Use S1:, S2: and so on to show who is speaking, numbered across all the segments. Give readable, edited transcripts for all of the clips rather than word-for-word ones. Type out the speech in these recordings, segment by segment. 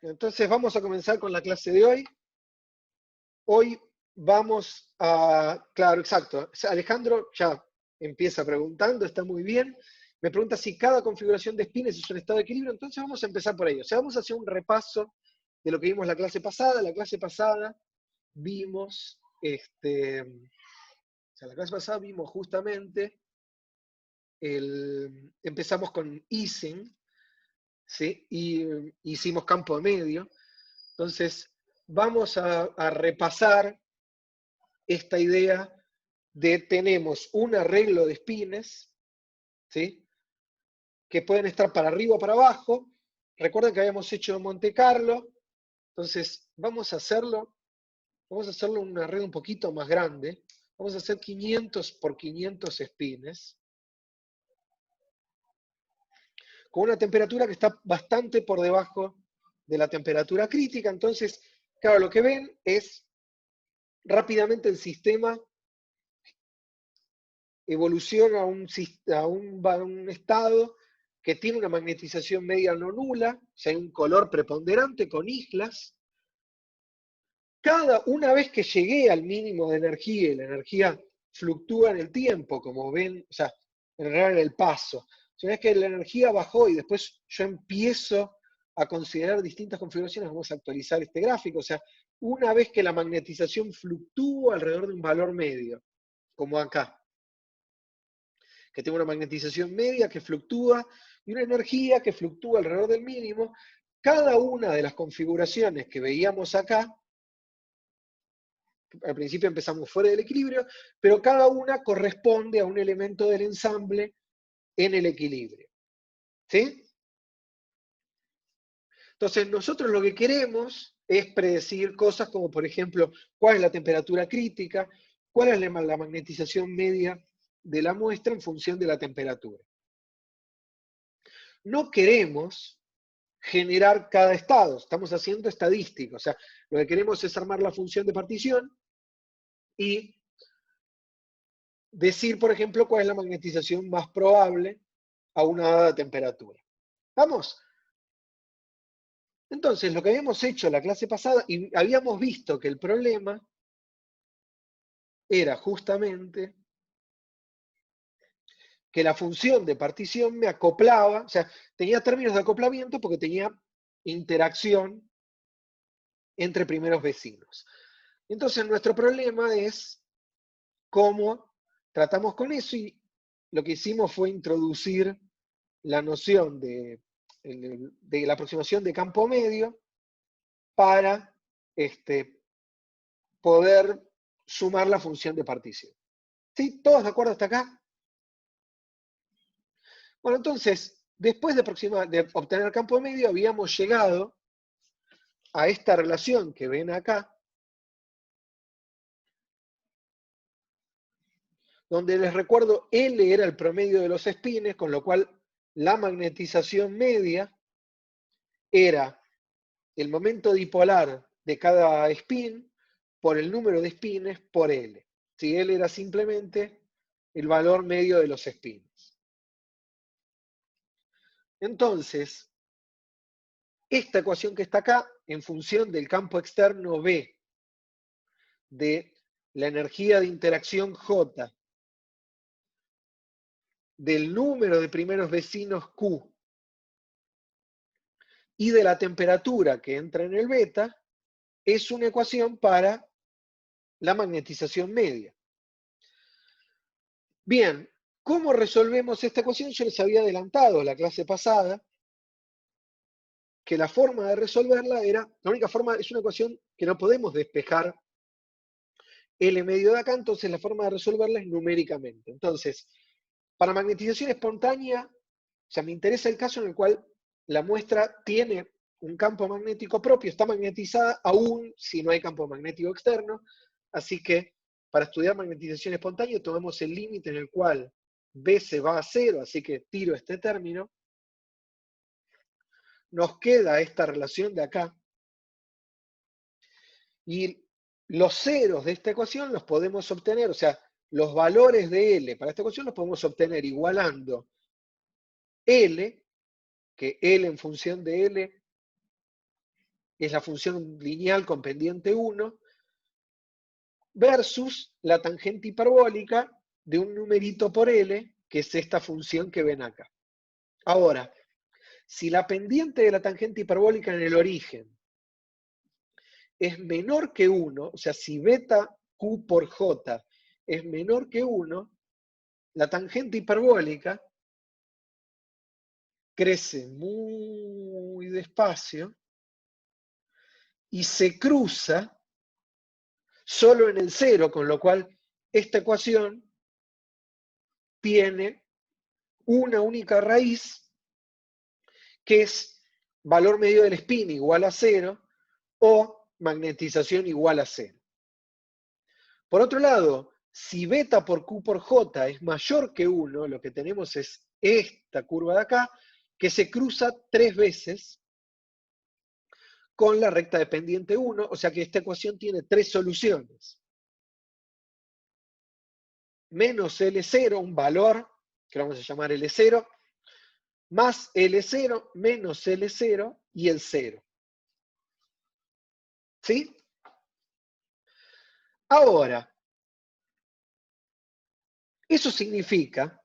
S1: Entonces vamos a comenzar con la clase de hoy. Hoy vamos a... Claro, exacto. Alejandro ya empieza preguntando, está muy bien. Me pregunta si cada configuración de spines es un estado de equilibrio. Entonces vamos a empezar por ello. O sea, vamos a hacer un repaso de lo que vimos la clase pasada. La clase pasada vimos, justamente, empezamos con easing, ¿sí? Y hicimos campo de medio. Entonces, vamos a repasar esta idea de tenemos un arreglo de spines, ¿sí? Que pueden estar para arriba o para abajo. Recuerden que habíamos hecho Monte Carlo, entonces vamos a hacerlo un arreglo un poquito más grande. Vamos a hacer 500 por 500 spines, con una temperatura que está bastante por debajo de la temperatura crítica. Entonces, claro, lo que ven es rápidamente el sistema evoluciona a un estado que tiene una magnetización media no nula, o sea, hay un color preponderante con islas. Una vez que llegué al mínimo de energía, y la energía fluctúa en el tiempo, como ven, o sea, en realidad en el paso. Una vez que la energía bajó y después yo empiezo a considerar distintas configuraciones, vamos a actualizar este gráfico, o sea, una vez que la magnetización fluctúa alrededor de un valor medio, como acá, que tengo una magnetización media que fluctúa y una energía que fluctúa alrededor del mínimo, cada una de las configuraciones que veíamos acá, al principio empezamos fuera del equilibrio, pero cada una corresponde a un elemento del ensamble en el equilibrio. ¿Sí? Entonces, nosotros lo que queremos es predecir cosas como, por ejemplo, cuál es la temperatura crítica, cuál es la magnetización media de la muestra en función de la temperatura. No queremos generar cada estado, estamos haciendo estadística, o sea, lo que queremos es armar la función de partición y decir, por ejemplo, cuál es la magnetización más probable a una dada temperatura. ¿Vamos? Entonces, lo que habíamos hecho la clase pasada, y habíamos visto que el problema era justamente que la función de partición me acoplaba, o sea, tenía términos de acoplamiento porque tenía interacción entre primeros vecinos. Entonces, nuestro problema es cómo tratamos con eso, y lo que hicimos fue introducir la noción de la aproximación de campo medio para poder sumar la función de partición. ¿Sí? ¿Todos de acuerdo hasta acá? Bueno, entonces, después de obtener campo medio, habíamos llegado a esta relación que ven acá, donde les recuerdo, L era el promedio de los spines, con lo cual la magnetización media era el momento dipolar de cada spin por el número de spines por L. Si L era simplemente el valor medio de los spins. Entonces, esta ecuación que está acá, en función del campo externo B, de la energía de interacción J, del número de primeros vecinos Q, y de la temperatura que entra en el beta, es una ecuación para la magnetización media. Bien, ¿cómo resolvemos esta ecuación? Yo les había adelantado la clase pasada que la forma de resolverla era, la única forma, es una ecuación que no podemos despejar L medio de acá, entonces la forma de resolverla es numéricamente. Entonces, para magnetización espontánea, o sea, me interesa el caso en el cual la muestra tiene un campo magnético propio, está magnetizada aún si no hay campo magnético externo, así que para estudiar magnetización espontánea tomemos el límite en el cual B se va a cero, así que tiro este término. Nos queda esta relación de acá, y los ceros de esta ecuación los podemos obtener, o sea, los valores de L para esta ecuación los podemos obtener igualando L, que L en función de L es la función lineal con pendiente 1, versus la tangente hiperbólica de un numerito por L, que es esta función que ven acá. Ahora, si la pendiente de la tangente hiperbólica en el origen es menor que 1, o sea, si beta Q por J es menor que 1, la tangente hiperbólica crece muy despacio y se cruza solo en el 0, con lo cual esta ecuación tiene una única raíz, que es valor medio del spin igual a 0 o magnetización igual a 0. Por otro lado, si beta por Q por J es mayor que 1, lo que tenemos es esta curva de acá, que se cruza 3 veces con la recta de pendiente 1, o sea que esta ecuación tiene 3 soluciones. Menos L0, un valor que vamos a llamar L0, más L0, menos L0 y el 0. ¿Sí? Ahora, eso significa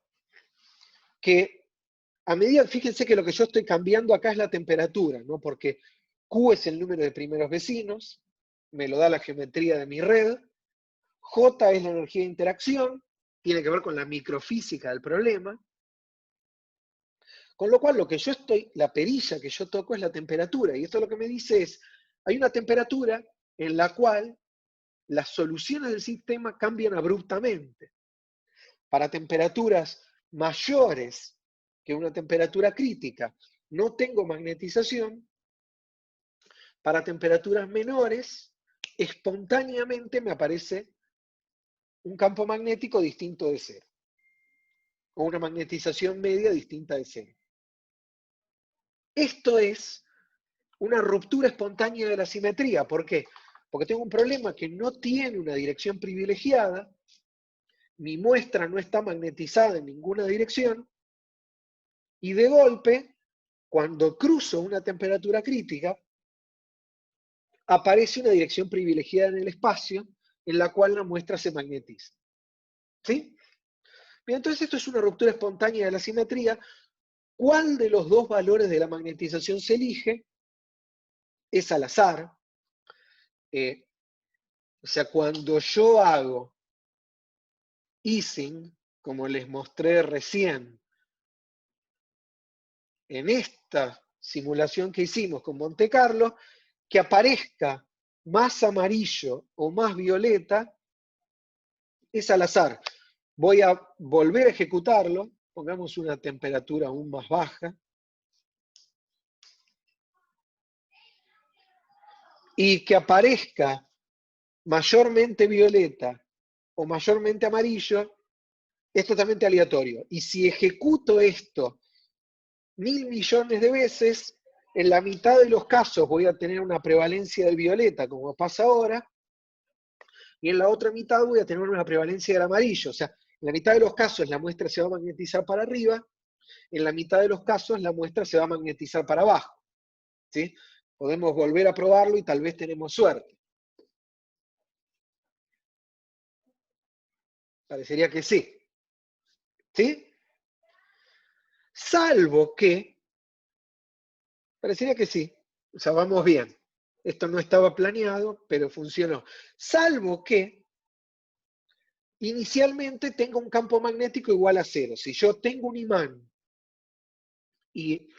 S1: que a medida, fíjense que lo que yo estoy cambiando acá es la temperatura, ¿no? Porque Q es el número de primeros vecinos, me lo da la geometría de mi red, J es la energía de interacción, tiene que ver con la microfísica del problema, con lo cual lo que yo estoy, la perilla que yo toco es la temperatura, y esto lo que me dice es, hay una temperatura en la cual las soluciones del sistema cambian abruptamente. Para temperaturas mayores que una temperatura crítica, no tengo magnetización. Para temperaturas menores, espontáneamente me aparece un campo magnético distinto de 0, o una magnetización media distinta de 0. Esto es una ruptura espontánea de la simetría. ¿Por qué? Porque tengo un problema que no tiene una dirección privilegiada, mi muestra no está magnetizada en ninguna dirección, y de golpe, cuando cruzo una temperatura crítica, aparece una dirección privilegiada en el espacio en la cual la muestra se magnetiza. ¿Sí? Bien, entonces esto es una ruptura espontánea de la simetría. ¿Cuál de los dos valores de la magnetización se elige? Es al azar. O sea, cuando yo hago Ising, como les mostré recién, en esta simulación que hicimos con Monte Carlo, que aparezca más amarillo o más violeta, es al azar. Voy a volver a ejecutarlo, pongamos una temperatura aún más baja, y que aparezca mayormente violeta o mayormente amarillo, es totalmente aleatorio. Y si ejecuto esto 1000 millones de veces, en la mitad de los casos voy a tener una prevalencia del violeta, como pasa ahora, y en la otra mitad voy a tener una prevalencia del amarillo. O sea, en la mitad de los casos la muestra se va a magnetizar para arriba, en la mitad de los casos la muestra se va a magnetizar para abajo. ¿Sí? Podemos volver a probarlo y tal vez tenemos suerte. Parecería que sí. ¿Sí? Salvo que, parecería que sí, o sea, vamos bien. Esto no estaba planeado, pero funcionó. Salvo que inicialmente tenga un campo magnético igual a 0. Si yo tengo un imán y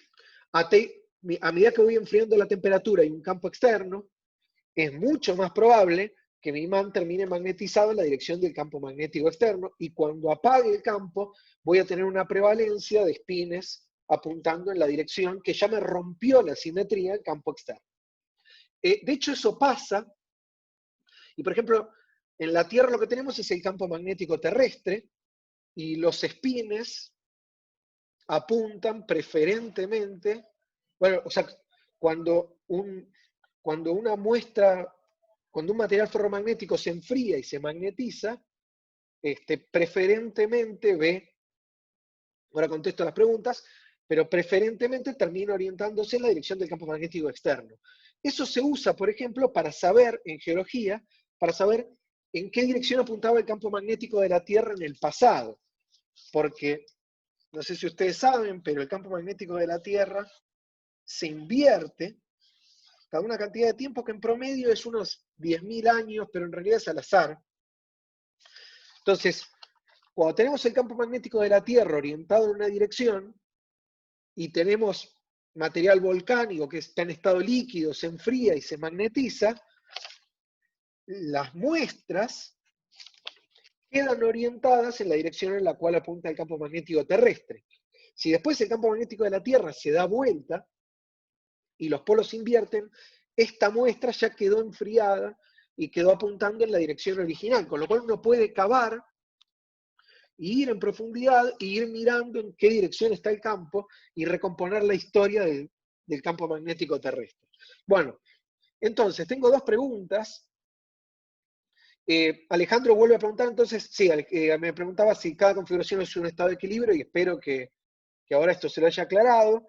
S1: a medida que voy enfriando la temperatura y un campo externo, es mucho más probable que mi imán termine magnetizado en la dirección del campo magnético externo, y cuando apague el campo voy a tener una prevalencia de spines apuntando en la dirección que ya me rompió la simetría del campo externo. De hecho, eso pasa, y por ejemplo, en la Tierra lo que tenemos es el campo magnético terrestre, y los spines apuntan preferentemente, bueno, o sea, cuando una muestra, cuando un material ferromagnético se enfría y se magnetiza, preferentemente ve, ahora contesto las preguntas, pero preferentemente termina orientándose en la dirección del campo magnético externo. Eso se usa, por ejemplo, para saber, en geología, para saber en qué dirección apuntaba el campo magnético de la Tierra en el pasado. Porque, no sé si ustedes saben, pero el campo magnético de la Tierra se invierte cada una cantidad de tiempo que en promedio es unos 10.000 años, pero en realidad es al azar. Entonces, cuando tenemos el campo magnético de la Tierra orientado en una dirección y tenemos material volcánico que está en estado líquido, se enfría y se magnetiza, las muestras quedan orientadas en la dirección en la cual apunta el campo magnético terrestre. Si después el campo magnético de la Tierra se da vuelta y los polos se invierten, esta muestra ya quedó enfriada y quedó apuntando en la dirección original, con lo cual uno puede cavar y ir en profundidad e ir mirando en qué dirección está el campo y recomponer la historia del campo magnético terrestre. Bueno, entonces tengo dos preguntas. Alejandro vuelve a preguntar, entonces, sí, me preguntaba si cada configuración es un estado de equilibrio y espero que ahora esto se lo haya aclarado.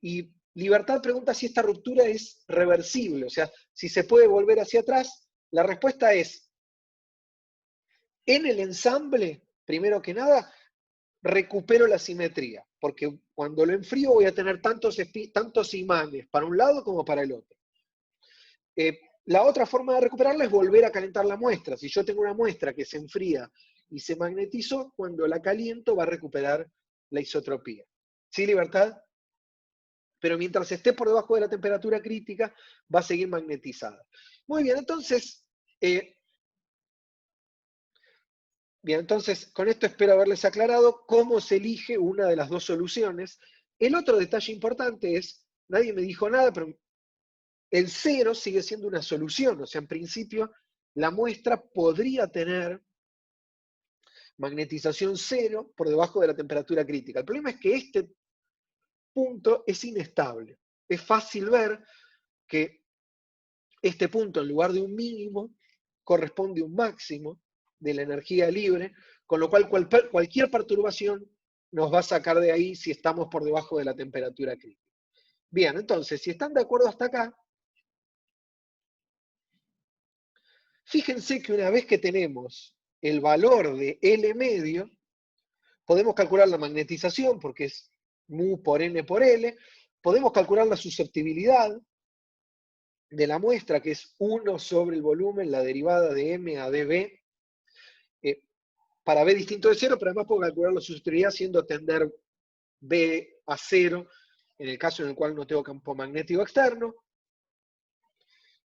S1: Y Libertad pregunta si esta ruptura es reversible, o sea, si se puede volver hacia atrás. La respuesta es, en el ensamble, primero que nada, recupero la simetría, porque cuando lo enfrío voy a tener tantos imanes para un lado como para el otro. La otra forma de recuperarla es volver a calentar la muestra. Si yo tengo una muestra que se enfría y se magnetizó, cuando la caliento va a recuperar la isotropía. ¿Sí, Libertad? Pero mientras esté por debajo de la temperatura crítica, va a seguir magnetizada. Muy bien, entonces, con esto espero haberles aclarado cómo se elige una de las dos soluciones. El otro detalle importante es, nadie me dijo nada, pero el cero sigue siendo una solución. O sea, en principio, la muestra podría tener magnetización cero por debajo de la temperatura crítica. El problema es que este punto es inestable. Es fácil ver que este punto, en lugar de un mínimo, corresponde a un máximo de la energía libre, con lo cual cualquier perturbación nos va a sacar de ahí si estamos por debajo de la temperatura crítica. Bien, entonces, si están de acuerdo hasta acá, fíjense que una vez que tenemos el valor de L medio, podemos calcular la magnetización, porque es mu por n por L, podemos calcular la susceptibilidad de la muestra, que es 1 sobre el volumen, la derivada de m a dB, para B distinto de 0, pero además puedo calcular la susceptibilidad haciendo tender B a 0, en el caso en el cual no tengo campo magnético externo,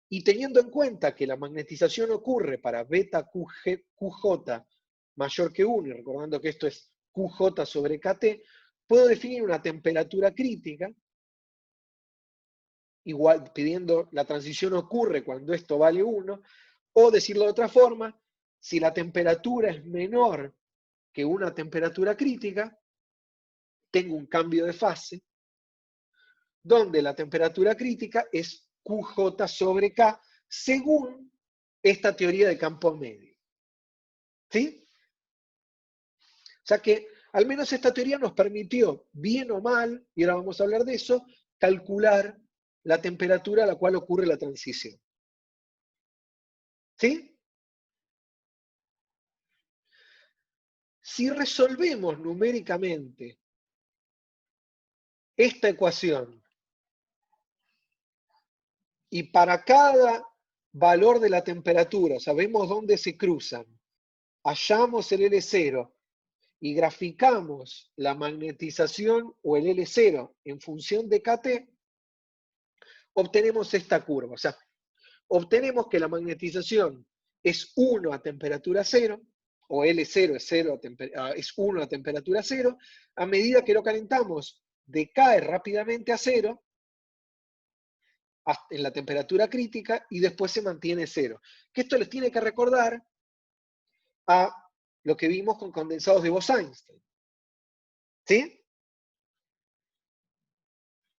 S1: y teniendo en cuenta que la magnetización ocurre para beta QJ mayor que 1, y recordando que esto es QJ sobre KT, puedo definir una temperatura crítica, igual pidiendo la transición ocurre cuando esto vale 1, o decirlo de otra forma, si la temperatura es menor que una temperatura crítica, tengo un cambio de fase, donde la temperatura crítica es QJ sobre K, según esta teoría de campo medio. ¿Sí? O sea que al menos esta teoría nos permitió, bien o mal, y ahora vamos a hablar de eso, calcular la temperatura a la cual ocurre la transición. ¿Sí? Si resolvemos numéricamente esta ecuación y para cada valor de la temperatura sabemos dónde se cruzan, hallamos el L0 y graficamos la magnetización o el L0 en función de KT, obtenemos esta curva. O sea, obtenemos que la magnetización es 1 a temperatura 0, o L0 es 1 a temperatura 0, a medida que lo calentamos decae rápidamente a 0 en la temperatura crítica y después se mantiene 0. Que esto les tiene que recordar a lo que vimos con condensados de Bose-Einstein. ¿Sí?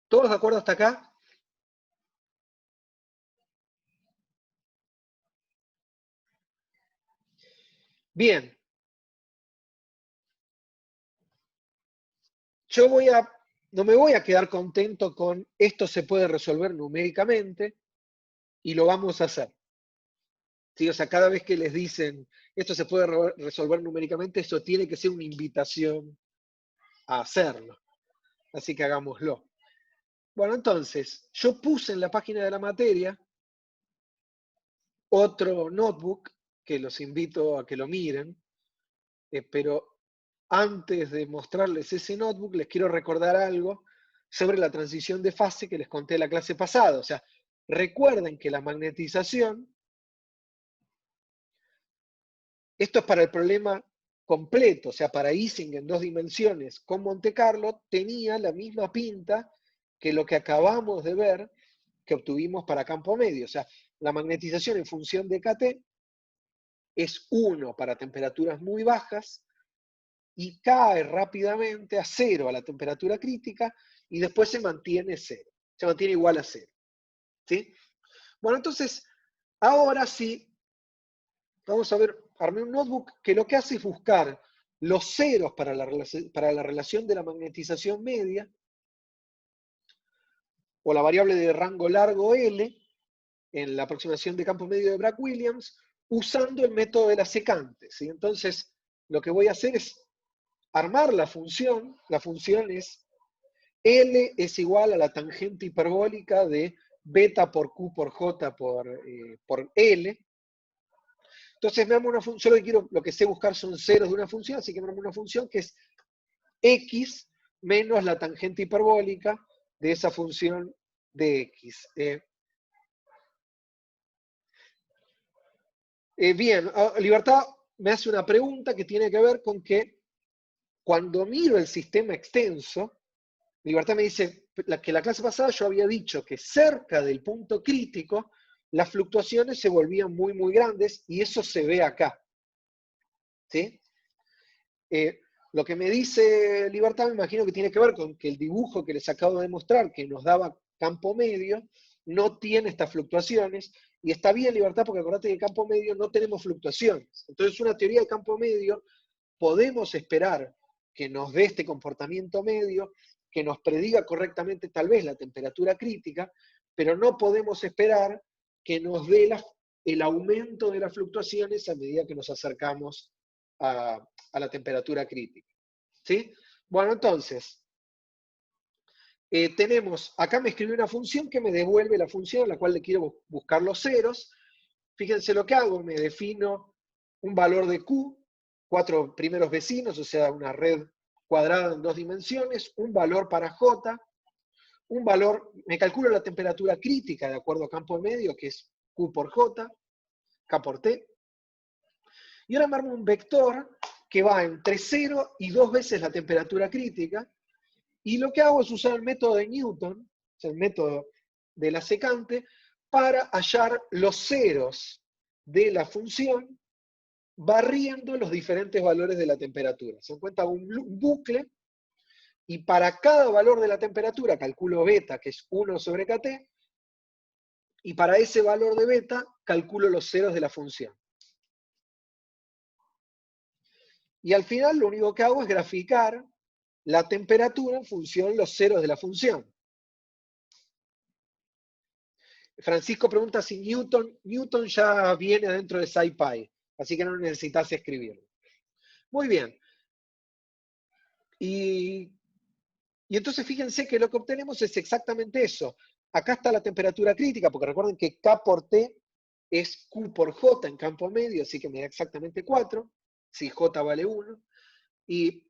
S1: ¿Todos de acuerdo hasta acá? Bien. Yo voy a no me voy a quedar contento con esto se puede resolver numéricamente y lo vamos a hacer. ¿Sí? O sea, cada vez que les dicen esto se puede resolver numéricamente, eso tiene que ser una invitación a hacerlo. Así que hagámoslo. Bueno, entonces, yo puse en la página de la materia otro notebook que los invito a que lo miren, pero antes de mostrarles ese notebook, les quiero recordar algo sobre la transición de fase que les conté en la clase pasada. O sea, recuerden que la magnetización, esto es para el problema completo, o sea, para Ising en 2 dimensiones con Monte Carlo, tenía la misma pinta que lo que acabamos de ver que obtuvimos para campo medio. O sea, la magnetización en función de KT es 1 para temperaturas muy bajas y cae rápidamente a 0 a la temperatura crítica y después se mantiene 0, se mantiene igual a 0. ¿Sí? Bueno, entonces, ahora sí, vamos a ver, armé un notebook que lo que hace es buscar los ceros para la relación de la magnetización media, o la variable de rango largo L, en la aproximación de campo medio de Bragg-Williams, usando el método de la secante. ¿Sí? Entonces, lo que voy a hacer es armar la función es L es igual a la tangente hiperbólica de beta por Q por J por L. Entonces me armo una función, lo que sé buscar son ceros de una función, así que me armo una función que es X menos la tangente hiperbólica de esa función de X. Bien, Libertad me hace una pregunta que tiene que ver con que cuando miro el sistema extenso, Libertad me dice que la clase pasada yo había dicho que cerca del punto crítico las fluctuaciones se volvían muy, muy grandes y eso se ve acá. ¿Sí? Lo que me dice Libertad me imagino que tiene que ver con que el dibujo que les acabo de mostrar, que nos daba campo medio, no tiene estas fluctuaciones. Y está bien, Libertad, porque acordate que en campo medio no tenemos fluctuaciones. Entonces, una teoría de campo medio, podemos esperar que nos dé este comportamiento medio, que nos prediga correctamente tal vez la temperatura crítica, pero no podemos esperar que nos dé el aumento de las fluctuaciones a medida que nos acercamos a la temperatura crítica. ¿Sí? Bueno, entonces, acá me escribí una función que me devuelve la función a la cual le quiero buscar los ceros. Fíjense lo que hago, me defino un valor de Q, 4 primeros vecinos, o sea, una red cuadrada en 2 dimensiones, un valor para J, un valor, me calculo la temperatura crítica de acuerdo a campo medio, que es Q por J, K por T, y ahora me armo un vector que va entre 0 y 2 veces la temperatura crítica, y lo que hago es usar el método de Newton, o sea, el método de la secante, para hallar los ceros de la función barriendo los diferentes valores de la temperatura. Se encuentra un bucle, y para cada valor de la temperatura calculo beta, que es 1 sobre kt, y para ese valor de beta calculo los ceros de la función. Y al final lo único que hago es graficar la temperatura en función de los ceros de la función. Francisco pregunta si Newton ya viene dentro de SciPy, así que no necesitas escribirlo. Muy bien. Y entonces fíjense que lo que obtenemos es exactamente eso. Acá está la temperatura crítica, porque recuerden que K por T es Q por J en campo medio, así que me da exactamente 4, si J vale 1. Y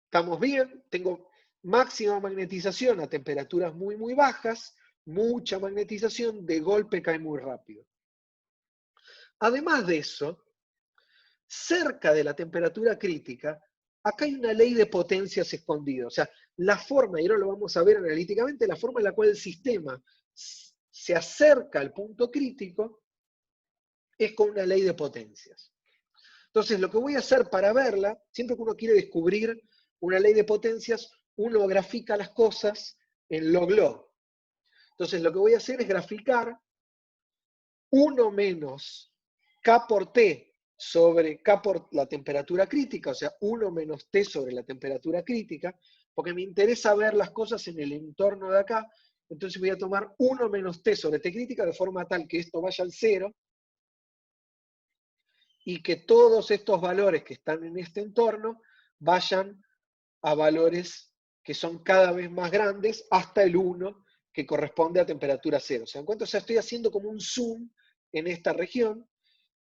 S1: estamos bien, tengo máxima magnetización a temperaturas muy, muy bajas, mucha magnetización, de golpe cae muy rápido. Además de eso, cerca de la temperatura crítica, acá hay una ley de potencias escondida. O sea, la forma, y ahora lo vamos a ver analíticamente, la forma en la cual el sistema se acerca al punto crítico es con una ley de potencias. Entonces, lo que voy a hacer para verla, siempre que uno quiere descubrir una ley de potencias, uno grafica las cosas en log-log. Entonces, lo que voy a hacer es graficar 1 menos K por T sobre K por la temperatura crítica, o sea, 1 menos T sobre la temperatura crítica, porque me interesa ver las cosas en el entorno de acá, entonces voy a tomar 1 menos T sobre T crítica de forma tal que esto vaya al 0 y que todos estos valores que están en este entorno vayan a valores que son cada vez más grandes hasta el 1, que corresponde a temperatura 0. ¿Se dan cuenta? O sea, estoy haciendo como un zoom en esta región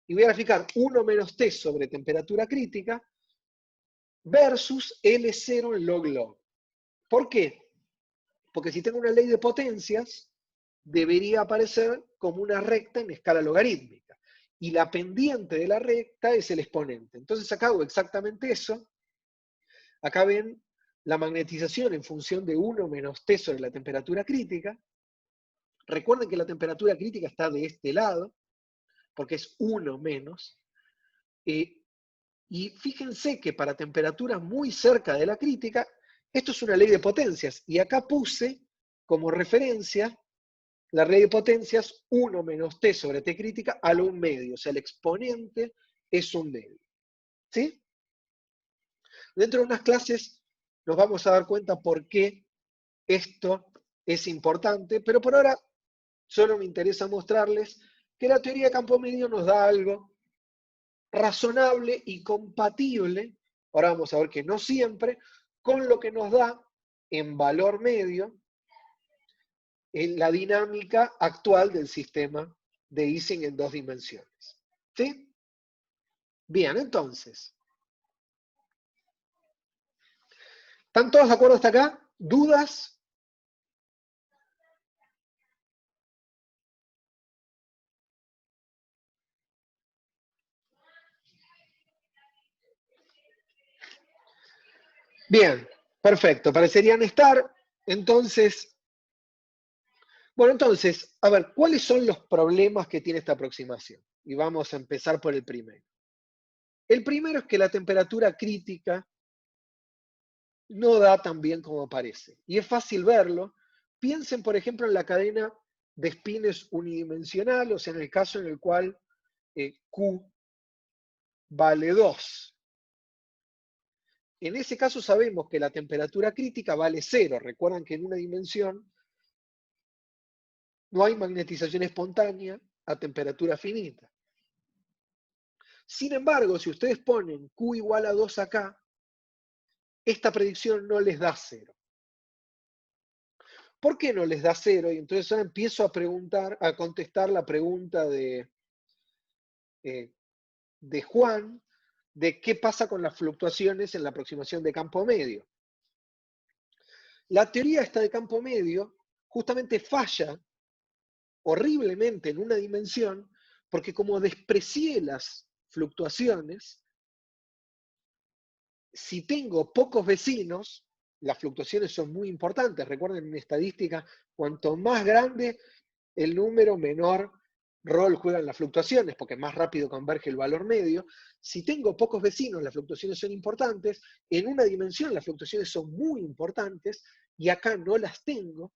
S1: y voy a graficar 1 menos T sobre temperatura crítica versus L0 en log-log. ¿Por qué? Porque si tengo una ley de potencias, debería aparecer como una recta en escala logarítmica. Y la pendiente de la recta es el exponente. Entonces acá hago exactamente eso. Acá ven la magnetización en función de 1 menos T sobre la temperatura crítica. Recuerden que la temperatura crítica está de este lado, porque es 1 menos. Y fíjense que para temperaturas muy cerca de la crítica, esto es una ley de potencias. Y acá puse como referencia la ley de potencias 1 menos T sobre T crítica a lo 1 medio. O sea, el exponente es 1 medio. ¿Sí? Dentro de unas clases nos vamos a dar cuenta por qué esto es importante, pero por ahora solo me interesa mostrarles que la teoría de campo medio nos da algo razonable y compatible, ahora vamos a ver que no siempre, con lo que nos da en valor medio en la dinámica actual del sistema de Ising en 2 dimensiones. ¿Sí? Bien, entonces, ¿están todos de acuerdo hasta acá? ¿Dudas? Bien, perfecto, parecerían estar. Entonces, bueno, entonces, a ver, ¿cuáles son los problemas que tiene esta aproximación? Y vamos a empezar por el primero. El primero es que la temperatura crítica no da tan bien como parece. Y es fácil verlo. Piensen, por ejemplo, en la cadena de espines unidimensional, o sea, en el caso en el cual Q vale 2. En ese caso sabemos que la temperatura crítica vale 0. Recuerdan que en una dimensión no hay magnetización espontánea a temperatura finita. Sin embargo, si ustedes ponen Q igual a 2 acá, esta predicción no les da 0. ¿Por qué no les da 0? Y entonces ahora empiezo a preguntar, a contestar la pregunta de Juan, de qué pasa con las fluctuaciones en la aproximación de campo medio. La teoría esta de campo medio justamente falla horriblemente en una dimensión, porque como desprecié las fluctuaciones, si tengo pocos vecinos, las fluctuaciones son muy importantes. Recuerden, en estadística, cuanto más grande el número, menor rol juegan las fluctuaciones, porque más rápido converge el valor medio. Si tengo pocos vecinos, las fluctuaciones son importantes. En una dimensión las fluctuaciones son muy importantes, y acá no las tengo.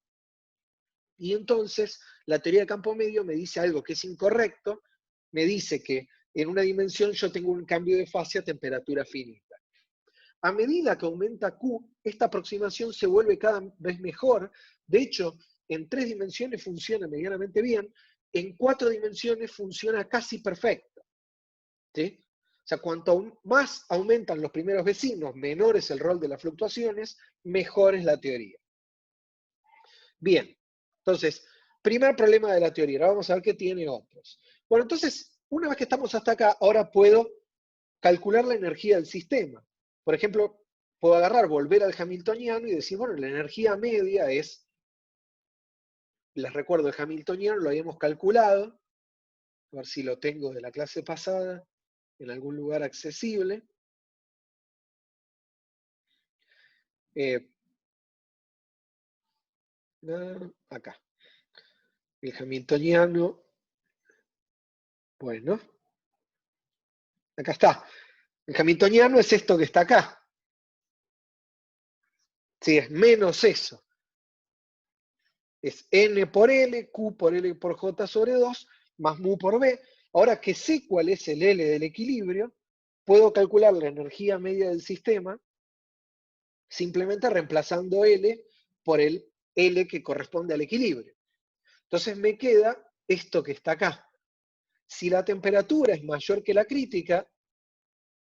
S1: Y entonces la teoría de campo medio me dice algo que es incorrecto, me dice que en una dimensión yo tengo un cambio de fase a temperatura finita. A medida que aumenta Q, esta aproximación se vuelve cada vez mejor. De hecho, en 3 dimensiones funciona medianamente bien, en 4 dimensiones funciona casi perfecto. ¿Sí? O sea, cuanto más aumentan los primeros vecinos, menor es el rol de las fluctuaciones, mejor es la teoría. Bien, entonces, primer problema de la teoría. Ahora vamos a ver qué tiene otros. Bueno, entonces, una vez que estamos hasta acá, ahora puedo calcular la energía del sistema. Por ejemplo, puedo agarrar, volver al hamiltoniano y decir, bueno, la energía media es, les recuerdo, el hamiltoniano lo habíamos calculado, a ver si lo tengo de la clase pasada, en algún lugar accesible. Acá. El hamiltoniano, bueno, acá está. El hamiltoniano es esto que está acá. Sí, es menos eso. Es N por L, Q por L por J sobre 2, más mu por B. Ahora que sé cuál es el L del equilibrio, puedo calcular la energía media del sistema simplemente reemplazando L por el L que corresponde al equilibrio. Entonces me queda esto que está acá. Si la temperatura es mayor que la crítica,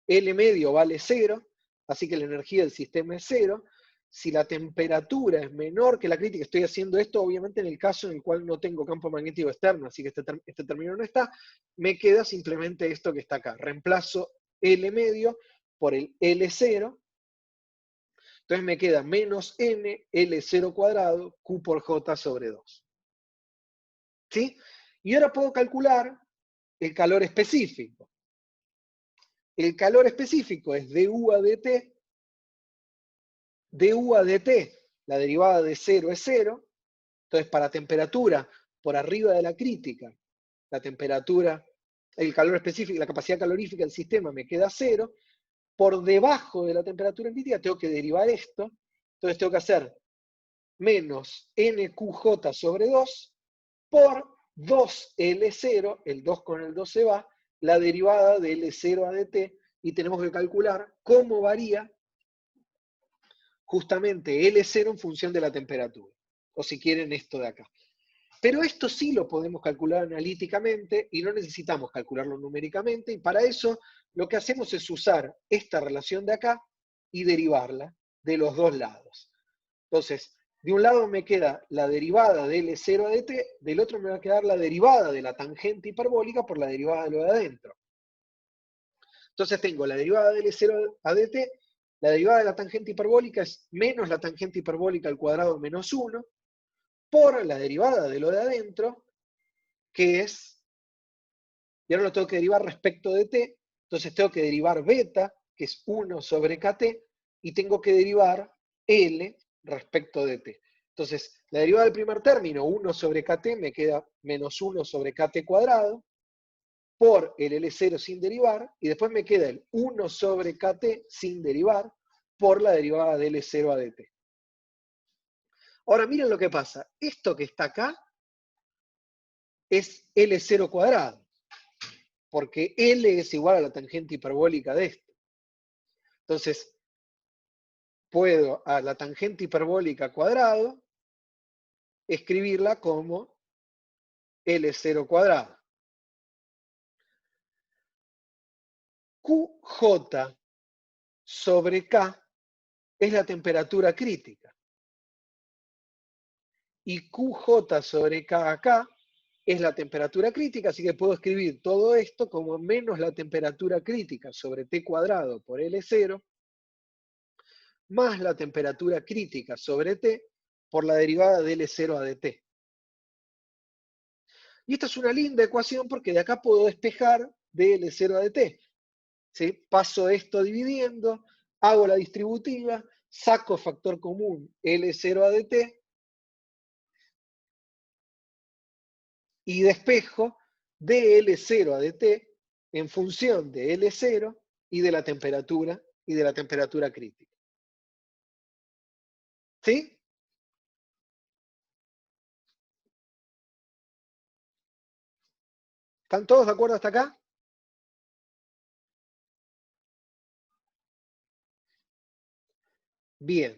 S1: L medio vale 0, así que la energía del sistema es 0. Si la temperatura es menor que la crítica, estoy haciendo esto obviamente en el caso en el cual no tengo campo magnético externo, así que este término no está, me queda simplemente esto que está acá. Reemplazo L medio por el L0, entonces me queda menos m L0 cuadrado Q por J sobre 2. ¿Sí? Y ahora puedo calcular el calor específico. El calor específico es du a dt. Du a dt, la derivada de 0 es 0. Entonces, para temperatura por arriba de la crítica, la temperatura, el calor específico, la capacidad calorífica del sistema me queda 0. Por debajo de la temperatura crítica tengo que derivar esto. Entonces tengo que hacer menos nqj sobre 2 por 2L0, el 2 con el 2 se va, la derivada de L0 a dt, y tenemos que calcular cómo varía justamente L0 en función de la temperatura. O si quieren esto de acá. Pero esto sí lo podemos calcular analíticamente y no necesitamos calcularlo numéricamente, y para eso lo que hacemos es usar esta relación de acá y derivarla de los dos lados. Entonces, de un lado me queda la derivada de L0 a dt, del otro me va a quedar la derivada de la tangente hiperbólica por la derivada de lo de adentro. Entonces tengo la derivada de L0 a dt, la derivada de la tangente hiperbólica es menos la tangente hiperbólica al cuadrado menos 1, por la derivada de lo de adentro, que es, y ahora lo tengo que derivar respecto de t, entonces tengo que derivar beta, que es 1 sobre kt, y tengo que derivar L respecto de t. Entonces, la derivada del primer término, 1 sobre kt, me queda menos 1 sobre kt cuadrado, por el L0 sin derivar, y después me queda el 1 sobre kt sin derivar, por la derivada de L0 a dt. Ahora miren lo que pasa. Esto que está acá es L0 cuadrado, porque L es igual a la tangente hiperbólica de esto. Entonces, puedo a la tangente hiperbólica cuadrado escribirla como L0 cuadrado. QJ sobre K es la temperatura crítica. Y QJ sobre K acá es la temperatura crítica, así que puedo escribir todo esto como menos la temperatura crítica sobre T cuadrado por L0, más la temperatura crítica sobre T por la derivada de L0 a dt. Y esta es una linda ecuación porque de acá puedo despejar de L0 a dt. ¿Sí? Paso esto dividiendo, hago la distributiva, saco factor común L0 a dt y despejo de L0 a dt en función de L0 y de la temperatura crítica. ¿Sí? ¿Están todos de acuerdo hasta acá? Bien.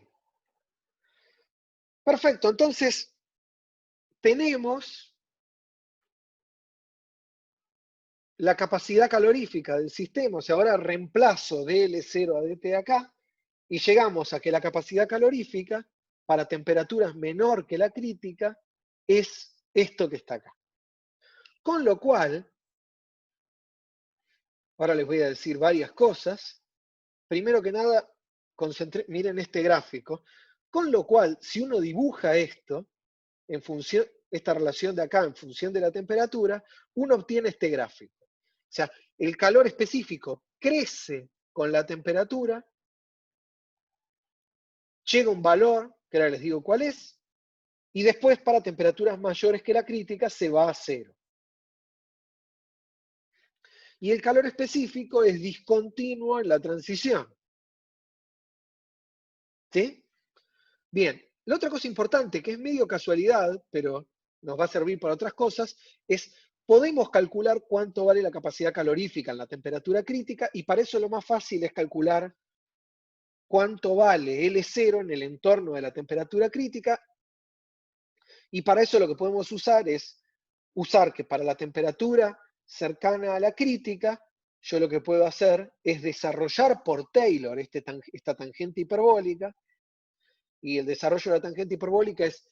S1: Perfecto, entonces tenemos la capacidad calorífica del sistema, o sea, ahora reemplazo de L0 a dt acá, y llegamos a que la capacidad calorífica para temperaturas menor que la crítica es esto que está acá. Con lo cual, ahora les voy a decir varias cosas. Primero que nada, miren este gráfico. Con lo cual, si uno dibuja esto, en función, esta relación de acá en función de la temperatura, uno obtiene este gráfico. O sea, el calor específico crece con la temperatura, llega a un valor, que ahora les digo cuál es, y después para temperaturas mayores que la crítica se va a 0. Y el calor específico es discontinuo en la transición. ¿Sí? Bien, la otra cosa importante, que es medio casualidad, pero nos va a servir para otras cosas, es podemos calcular cuánto vale la capacidad calorífica en la temperatura crítica, y para eso lo más fácil es calcular cuánto vale L0 en el entorno de la temperatura crítica, y para eso lo que podemos usar es que para la temperatura cercana a la crítica, yo lo que puedo hacer es desarrollar por Taylor esta tangente hiperbólica, y el desarrollo de la tangente hiperbólica es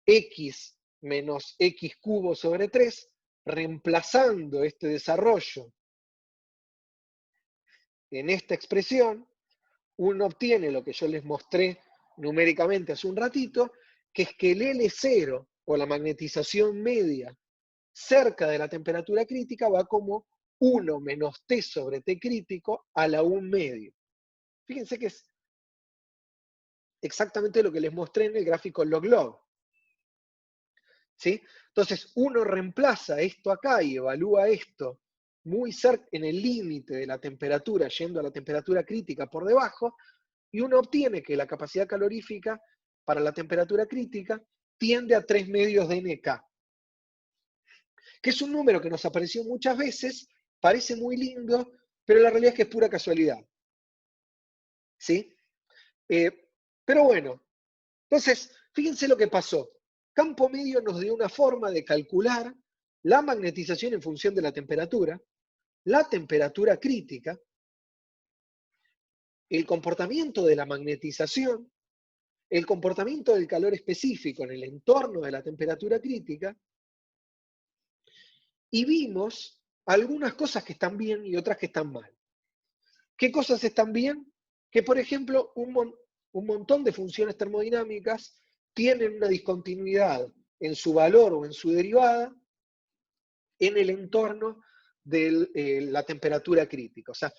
S1: x menos x cubo sobre 3, reemplazando este desarrollo en esta expresión, uno obtiene lo que yo les mostré numéricamente hace un ratito, que es que el L0, o la magnetización media, cerca de la temperatura crítica, va como 1 menos T sobre T crítico a la 1 medio. Fíjense que es exactamente lo que les mostré en el gráfico log-log. ¿Sí? Entonces, uno reemplaza esto acá y evalúa esto muy cerca, en el límite de la temperatura, yendo a la temperatura crítica por debajo, y uno obtiene que la capacidad calorífica para la temperatura crítica tiende a 3 medios de NK, que es un número que nos apareció muchas veces, parece muy lindo, pero la realidad es que es pura casualidad. ¿Sí? Pero bueno, entonces, fíjense lo que pasó. Campo medio nos dio una forma de calcular la magnetización en función de la temperatura crítica, el comportamiento de la magnetización, el comportamiento del calor específico en el entorno de la temperatura crítica, y vimos algunas cosas que están bien y otras que están mal. ¿Qué cosas están bien? Que, por ejemplo, un montón de funciones termodinámicas tienen una discontinuidad en su valor o en su derivada en el entorno de la temperatura crítica. O sea,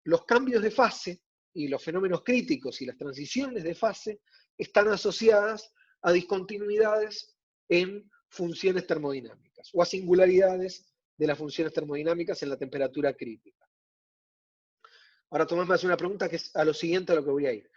S1: los cambios de fase y los fenómenos críticos y las transiciones de fase están asociadas a discontinuidades en funciones termodinámicas o a singularidades de las funciones termodinámicas en la temperatura crítica. Ahora Tomás me hace una pregunta que es a lo siguiente a lo que voy a ir.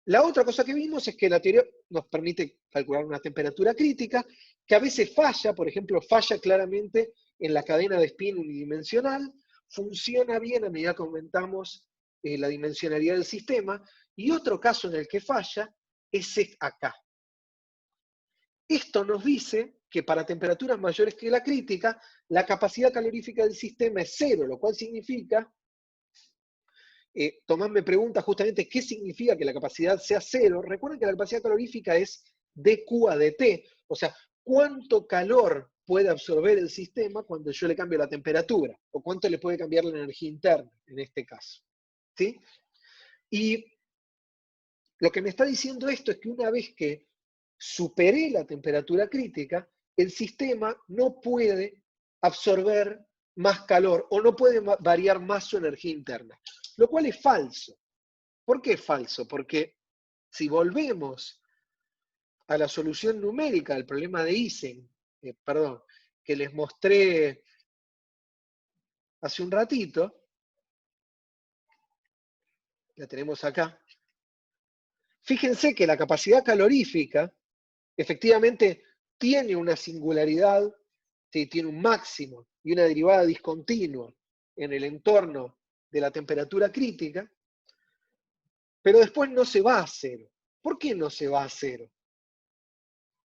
S1: La otra cosa que vimos es que la teoría nos permite calcular una temperatura crítica, que a veces falla, por ejemplo, falla claramente en la cadena de spin unidimensional, funciona bien a medida que aumentamos la dimensionalidad del sistema, y otro caso en el que falla es acá. Esto nos dice que para temperaturas mayores que la crítica, la capacidad calorífica del sistema es 0, lo cual significa, Tomás me pregunta justamente qué significa que la capacidad sea 0. Recuerden que la capacidad calorífica es dQ a dt, o sea, cuánto calor puede absorber el sistema cuando yo le cambio la temperatura, o cuánto le puede cambiar la energía interna, en este caso. ¿Sí? Y lo que me está diciendo esto es que una vez que superé la temperatura crítica, el sistema no puede absorber más calor o no puede variar más su energía interna, lo cual es falso. ¿Por qué es falso? Porque si volvemos a la solución numérica del problema de Ising, que les mostré hace un ratito, la tenemos acá, fíjense que la capacidad calorífica efectivamente tiene una singularidad, ¿sí? Tiene un máximo y una derivada discontinua en el entorno de la temperatura crítica, pero después no se va a cero. ¿Por qué no se va a cero?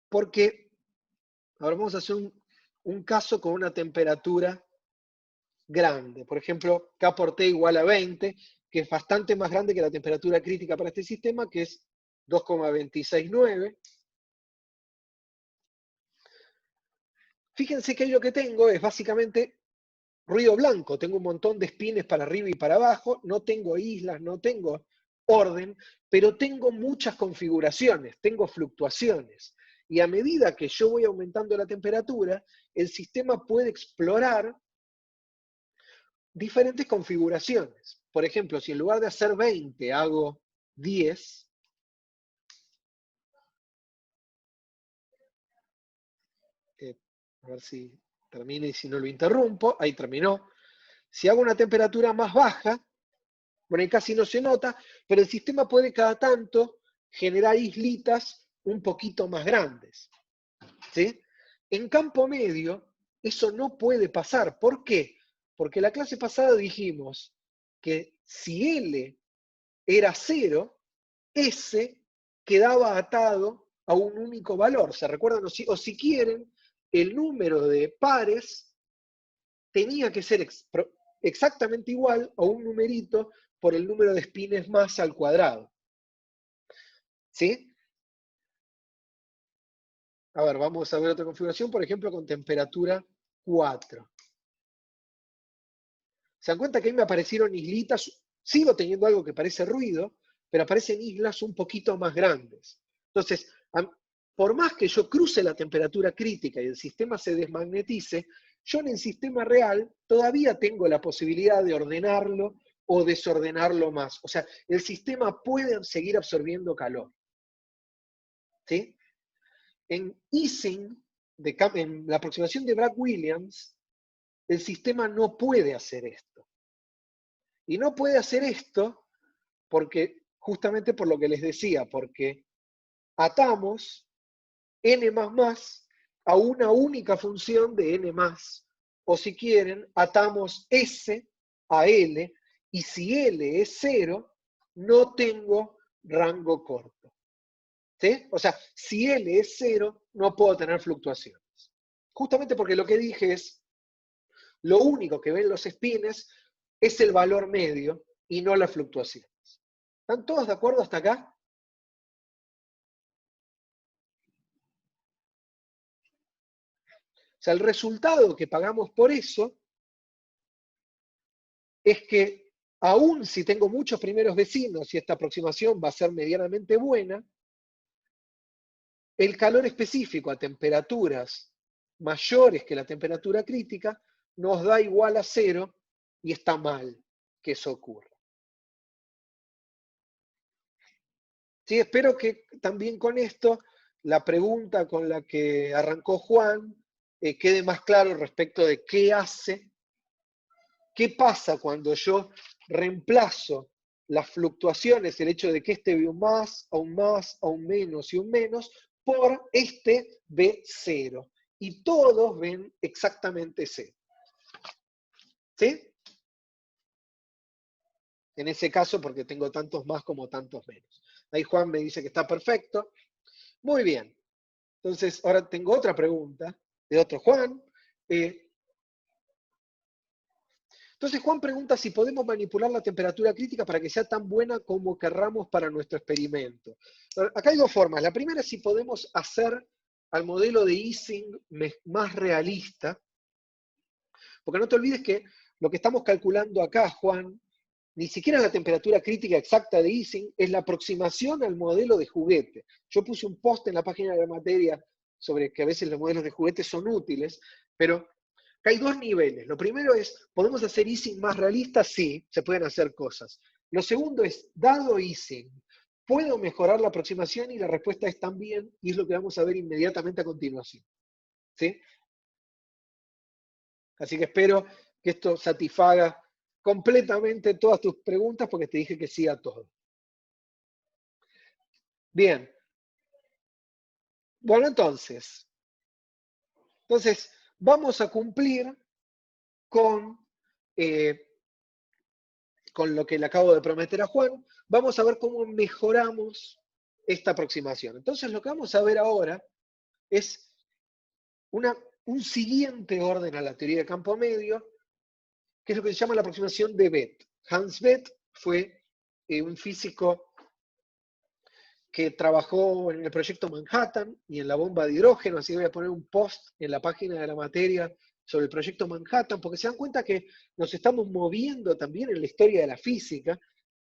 S1: Porque, ahora vamos a hacer un caso con una temperatura grande. Por ejemplo, K por T igual a 20, que es bastante más grande que la temperatura crítica para este sistema, que es 2,269. Fíjense que ahí lo que tengo es básicamente ruido blanco. Tengo un montón de spines para arriba y para abajo, no tengo islas, no tengo orden, pero tengo muchas configuraciones, tengo fluctuaciones. Y a medida que yo voy aumentando la temperatura, el sistema puede explorar diferentes configuraciones. Por ejemplo, si en lugar de hacer 20 hago 10, a ver si termina y si no lo interrumpo, ahí terminó. Si hago una temperatura más baja, bueno, ahí casi no se nota, pero el sistema puede cada tanto generar islitas un poquito más grandes, ¿sí? En campo medio, eso no puede pasar. ¿Por qué? Porque la clase pasada dijimos que si L era 0, S quedaba atado a un único valor. ¿Se recuerdan? O si quieren, el número de pares tenía que ser exactamente igual a un numerito por el número de espines más al cuadrado. ¿Sí? A ver, vamos a ver otra configuración, por ejemplo, con temperatura 4. ¿Se dan cuenta que ahí me aparecieron islitas? Sigo teniendo algo que parece ruido, pero aparecen islas un poquito más grandes. Entonces, por más que yo cruce la temperatura crítica y el sistema se desmagnetice, yo en el sistema real todavía tengo la posibilidad de ordenarlo o desordenarlo más. O sea, el sistema puede seguir absorbiendo calor. ¿Sí? En Ising, en la aproximación de Bragg-Williams, el sistema no puede hacer esto. Y no puede hacer esto porque, justamente por lo que les decía, porque atamos n a una única función de n+. O si quieren, atamos S a L, y si L es 0, no tengo rango corto. ¿Sí? O sea, si L es 0, no puedo tener fluctuaciones. Justamente porque lo que dije es, lo único que ven los espines es el valor medio y no las fluctuaciones. ¿Están todos de acuerdo hasta acá? O sea, el resultado que pagamos por eso es que aún si tengo muchos primeros vecinos y esta aproximación va a ser medianamente buena, el calor específico a temperaturas mayores que la temperatura crítica nos da igual a 0 y está mal que eso ocurra. Sí, espero que también con esto la pregunta con la que arrancó Juan quede más claro respecto de qué hace, qué pasa cuando yo reemplazo las fluctuaciones, el hecho de que este ve un más, a un menos y un menos, por este B0. Y todos ven exactamente 0. ¿Sí? En ese caso, porque tengo tantos más como tantos menos. Ahí Juan me dice que está perfecto. Muy bien. Entonces, ahora tengo otra pregunta de otro Juan. Entonces, Juan pregunta si podemos manipular la temperatura crítica para que sea tan buena como querramos para nuestro experimento. Acá hay dos formas. La primera es si podemos hacer al modelo de Ising más realista. Porque no te olvides que lo que estamos calculando acá, Juan, ni siquiera es la temperatura crítica exacta de Ising, es la aproximación al modelo de juguete. Yo puse un post en la página de la materia sobre que a veces los modelos de juguete son útiles, pero hay dos niveles. Lo primero es, ¿podemos hacer Ising más realista? Sí, se pueden hacer cosas. Lo segundo es, dado Ising, ¿puedo mejorar la aproximación? Y la respuesta es también, y es lo que vamos a ver inmediatamente a continuación. ¿Sí? Así que espero que esto satisfaga completamente todas tus preguntas porque te dije que sí a todo. Bien. Bueno, entonces vamos a cumplir con, eh, con lo que le acabo de prometer a Juan. Vamos a ver cómo mejoramos esta aproximación. Entonces lo que vamos a ver ahora es un siguiente orden a la teoría de campo medio, que es lo que se llama la aproximación de Bethe. Hans Bethe fue un físico que trabajó en el proyecto Manhattan y en la bomba de hidrógeno, así que voy a poner un post en la página de la materia sobre el proyecto Manhattan, porque se dan cuenta que nos estamos moviendo también en la historia de la física.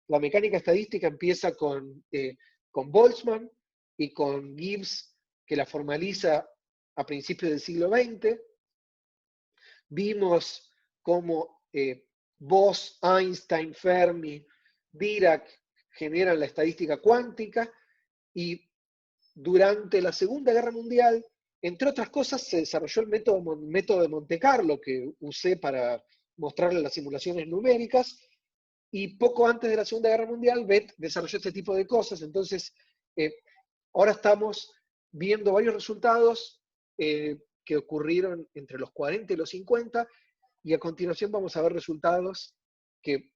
S1: La mecánica estadística empieza con Boltzmann y con Gibbs, que la formaliza a principios del siglo XX. Vimos cómo Bose, Einstein, Fermi, Dirac generan la estadística cuántica, y durante la Segunda Guerra Mundial, entre otras cosas, se desarrolló el método de Monte Carlo, que usé para mostrarle las simulaciones numéricas, y poco antes de la Segunda Guerra Mundial, Bethe desarrolló este tipo de cosas. Entonces, ahora estamos viendo varios resultados que ocurrieron entre los 40 y los 50, y a continuación vamos a ver resultados que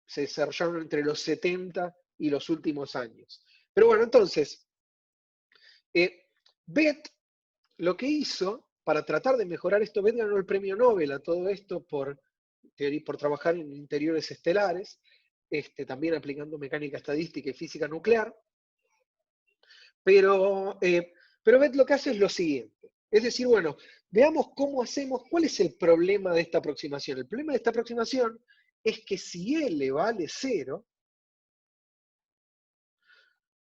S1: se desarrollaron entre los 70 y los últimos años. Pero bueno, entonces, Beth lo que hizo para tratar de mejorar esto, Beth ganó el premio Nobel a todo esto por trabajar en interiores estelares, también aplicando mecánica estadística y física nuclear. Pero Beth lo que hace es lo siguiente. Es decir, bueno, veamos cómo hacemos, cuál es el problema de esta aproximación. El problema de esta aproximación es que si L vale 0,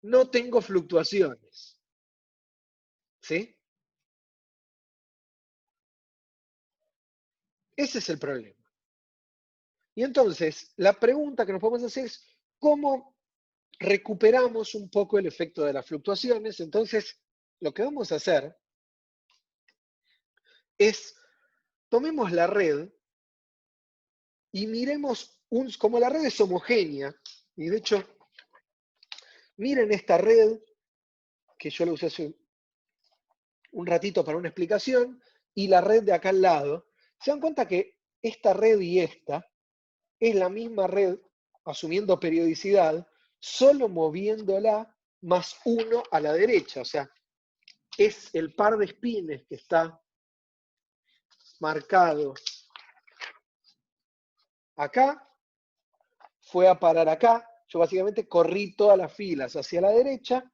S1: no tengo fluctuaciones. ¿Sí? Ese es el problema. Y entonces, la pregunta que nos podemos hacer es, ¿cómo recuperamos un poco el efecto de las fluctuaciones? Entonces, lo que vamos a hacer es, tomemos la red y miremos, como la red es homogénea, y de hecho, miren esta red, que yo la usé hace un ratito para una explicación, y la red de acá al lado. Se dan cuenta que esta red y esta es la misma red, asumiendo periodicidad, solo moviéndola más 1 a la derecha. O sea, es el par de espines que está marcado acá, fue a parar acá. Yo básicamente corrí todas las filas hacia la derecha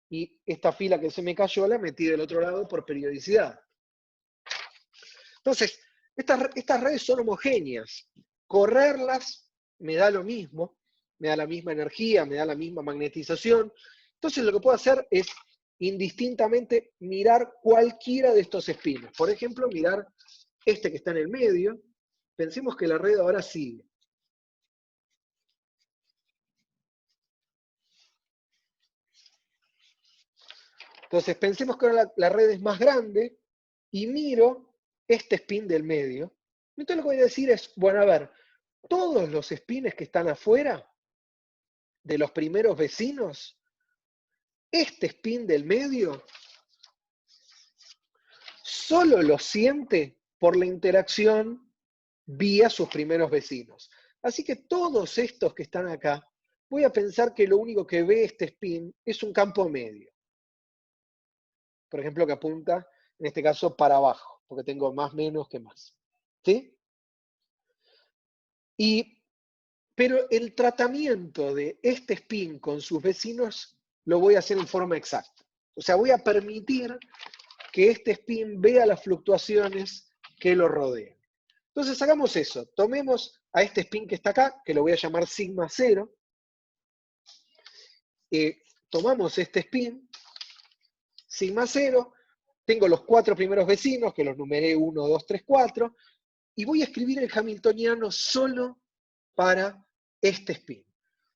S1: y esta fila que se me cayó la metí del otro lado por periodicidad. Entonces, estas redes son homogéneas. Correrlas me da lo mismo, me da la misma energía, me da la misma magnetización. Entonces lo que puedo hacer es indistintamente mirar cualquiera de estos espines. Por ejemplo, mirar este que está en el medio. Pensemos que la red ahora sigue. Entonces pensemos que ahora la red es más grande y miro este spin del medio. Entonces lo que voy a decir es, bueno, a ver, todos los espines que están afuera de los primeros vecinos, este spin del medio solo lo siente por la interacción vía sus primeros vecinos. Así que todos estos que están acá, voy a pensar que lo único que ve este spin es un campo medio. Por ejemplo, que apunta, en este caso, para abajo, porque tengo más, menos que más. ¿Sí? Pero el tratamiento de este spin con sus vecinos lo voy a hacer en forma exacta. O sea, voy a permitir que este spin vea las fluctuaciones que lo rodean. Entonces hagamos eso. Tomemos a este spin que está acá, que lo voy a llamar sigma 0. Tomamos este spin, sigma 0. Tengo los 4 primeros vecinos, que los numeré 1, 2, 3, 4. Y voy a escribir el hamiltoniano solo para este spin.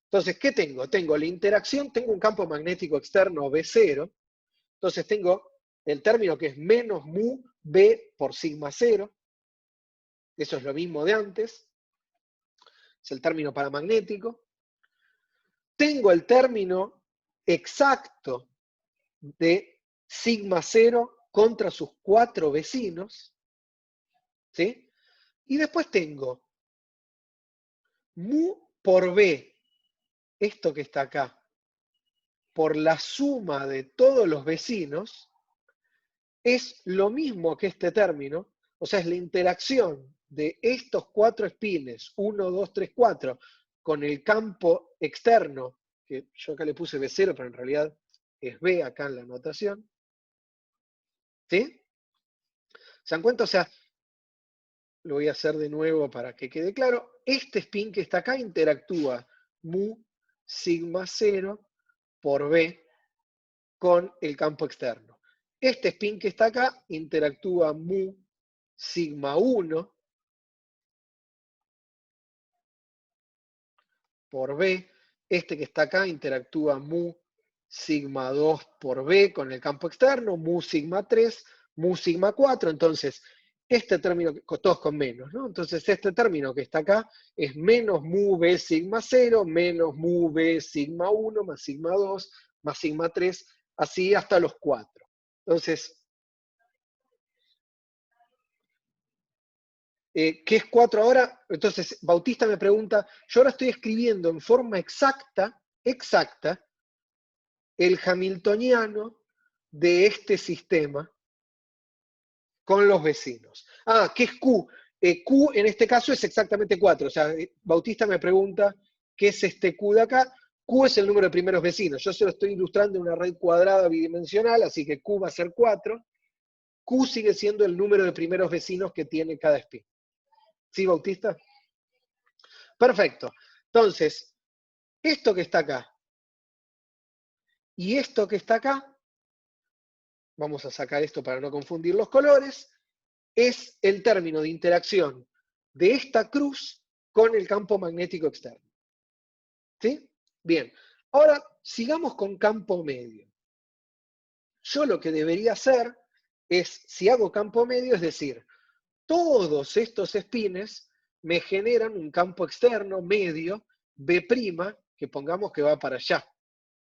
S1: Entonces, ¿qué tengo? Tengo la interacción, tengo un campo magnético externo B0. Entonces tengo el término que es menos mu B por sigma 0. Eso es lo mismo de antes. Es el término paramagnético. Tengo el término exacto de sigma 0 contra sus 4 vecinos. ¿Sí? Y después tengo mu por B, esto que está acá, por la suma de todos los vecinos, es lo mismo que este término, o sea, es la interacción de estos 4 espines, 1, 2, 3, 4, con el campo externo, que yo acá le puse B0, pero en realidad es B acá en la notación. ¿Sí? ¿Se dan cuenta? O sea, lo voy a hacer de nuevo para que quede claro. Este spin que está acá interactúa mu sigma 0 por B con el campo externo. Este spin que está acá interactúa mu sigma 1 por B. Este que está acá interactúa mu sigma 2 por B con el campo externo, mu sigma 3, mu sigma 4. Entonces, este término, todos con menos, ¿no? Entonces, este término que está acá es menos mu B sigma 0, menos mu B sigma 1, más sigma 2, más sigma 3, así hasta los 4. Entonces, ¿qué es 4 ahora? Entonces, Bautista me pregunta, yo ahora estoy escribiendo en forma exacta, el hamiltoniano de este sistema con los vecinos. Ah, ¿qué es Q? Q en este caso es exactamente 4. O sea, Bautista me pregunta, ¿qué es este Q de acá? Q es el número de primeros vecinos. Yo se lo estoy ilustrando en una red cuadrada bidimensional, así que Q va a ser 4. Q sigue siendo el número de primeros vecinos que tiene cada spin. ¿Sí, Bautista? Perfecto. Entonces, esto que está acá y esto que está acá, vamos a sacar esto para no confundir los colores, es el término de interacción de esta cruz con el campo magnético externo. ¿Sí? Bien. Ahora, sigamos con campo medio. Yo lo que debería hacer es, si hago campo medio, es decir, todos estos espines me generan un campo externo medio, B', que pongamos que va para allá,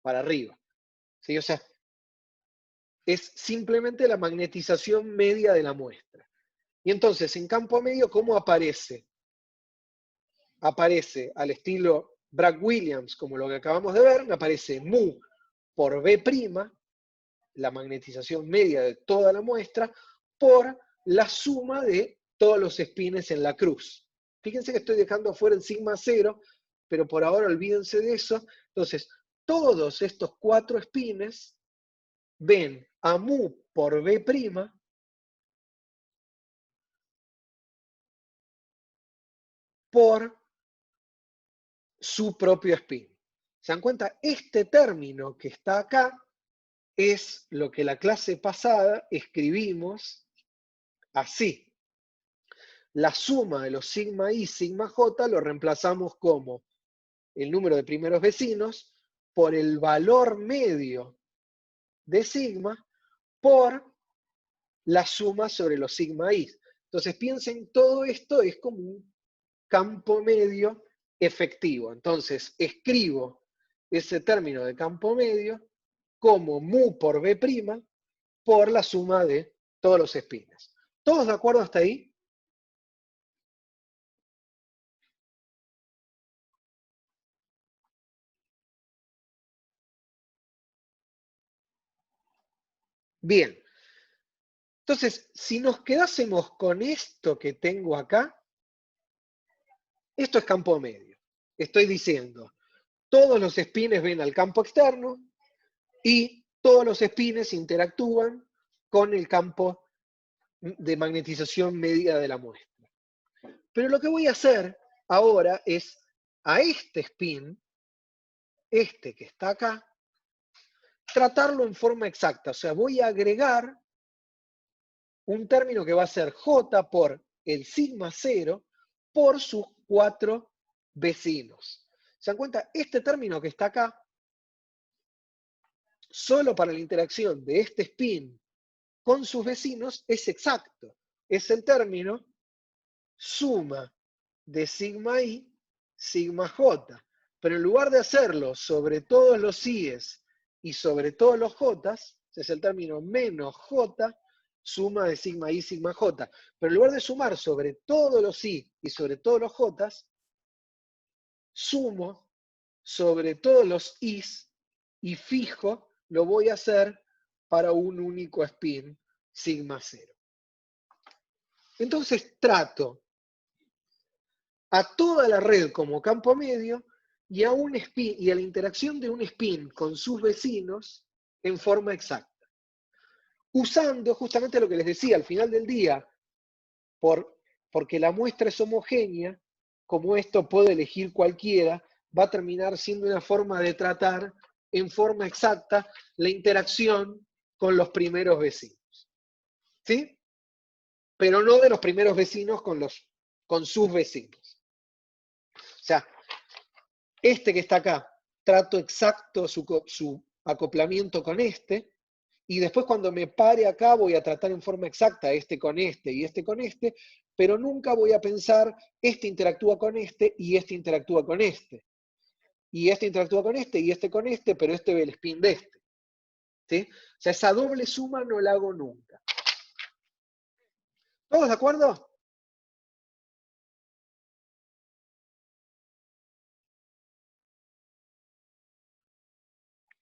S1: para arriba. ¿Sí? O sea, es simplemente la magnetización media de la muestra. Y entonces, en campo medio, ¿cómo aparece? Aparece al estilo Bragg-Williams, como lo que acabamos de ver, me aparece mu por B', la magnetización media de toda la muestra, por la suma de todos los espines en la cruz. Fíjense que estoy dejando afuera el sigma 0, pero por ahora olvídense de eso. Entonces, todos estos 4 espines ven a mu por B' por su propio spin. ¿Se dan cuenta? Este término que está acá es lo que la clase pasada escribimos así. La suma de los sigma i, sigma j, lo reemplazamos como el número de primeros vecinos por el valor medio de sigma por la suma sobre los sigma i. Entonces piensen, todo esto es como un campo medio efectivo. Entonces escribo ese término de campo medio como mu por B' por la suma de todos los espines. ¿Todos de acuerdo hasta ahí? Bien. Entonces, si nos quedásemos con esto que tengo acá, esto es campo medio. Estoy diciendo, todos los espines ven al campo externo y todos los espines interactúan con el campo de magnetización media de la muestra. Pero lo que voy a hacer ahora es a este spin, este que está acá, tratarlo en forma exacta. O sea, voy a agregar un término que va a ser J por el sigma 0 por sus 4 vecinos. ¿Se dan cuenta? Este término que está acá, solo para la interacción de este spin con sus vecinos, es exacto. Es el término suma de sigma i, sigma j. Pero en lugar de hacerlo sobre todos los i's y sobre todos los j's, es el término menos j, suma de sigma i, sigma j. Pero en lugar de sumar sobre todos los i y sobre todos los j's, sumo sobre todos los i's y fijo lo voy a hacer para un único spin, sigma 0. Entonces trato a toda la red como campo medio y a un spin y a la interacción de un spin con sus vecinos en forma exacta. Usando justamente lo que les decía al final del día, porque la muestra es homogénea, como esto puedo elegir cualquiera, va a terminar siendo una forma de tratar en forma exacta la interacción con los primeros vecinos. ¿Sí? Pero no de los primeros vecinos con sus vecinos. O sea, este que está acá, trato exacto su acoplamiento con este, y después cuando me pare acá voy a tratar en forma exacta este con este y este con este, pero nunca voy a pensar este interactúa con este y este interactúa con este. Y este interactúa con este y este con este, pero este ve el spin de este. ¿Sí? O sea, esa doble suma no la hago nunca. ¿Todos de acuerdo?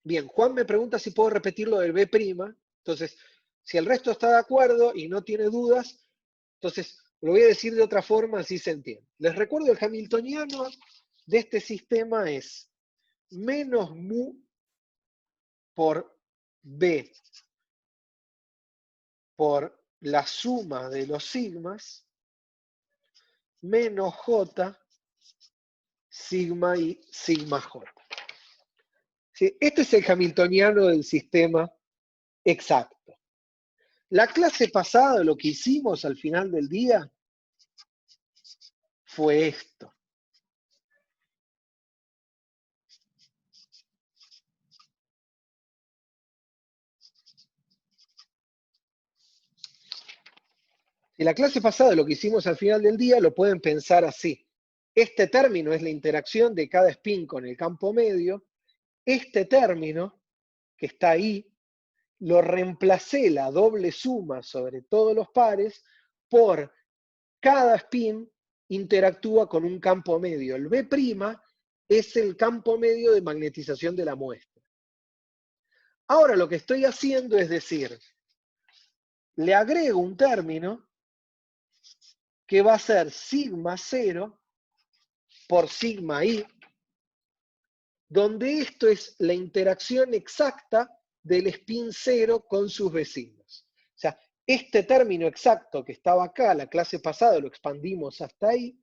S1: Bien, Juan me pregunta si puedo repetir lo del B'. Entonces, si el resto está de acuerdo y no tiene dudas, entonces lo voy a decir de otra forma, así se entiende. Les recuerdo, el hamiltoniano de este sistema es menos mu por B por la suma de los sigmas menos J sigma y sigma J. ¿Sí? Este es el hamiltoniano del sistema exacto. La clase pasada, lo que hicimos al final del día, fue esto. En la clase pasada, lo que hicimos al final del día, lo pueden pensar así. Este término es la interacción de cada spin con el campo medio. Este término, que está ahí, lo reemplacé la doble suma sobre todos los pares por cada spin interactúa con un campo medio. El B' es el campo medio de magnetización de la muestra. Ahora lo que estoy haciendo es decir, le agrego un término que va a ser sigma 0 por sigma i, donde esto es la interacción exacta del spin 0 con sus vecinos. O sea, este término exacto que estaba acá, la clase pasada lo expandimos hasta ahí,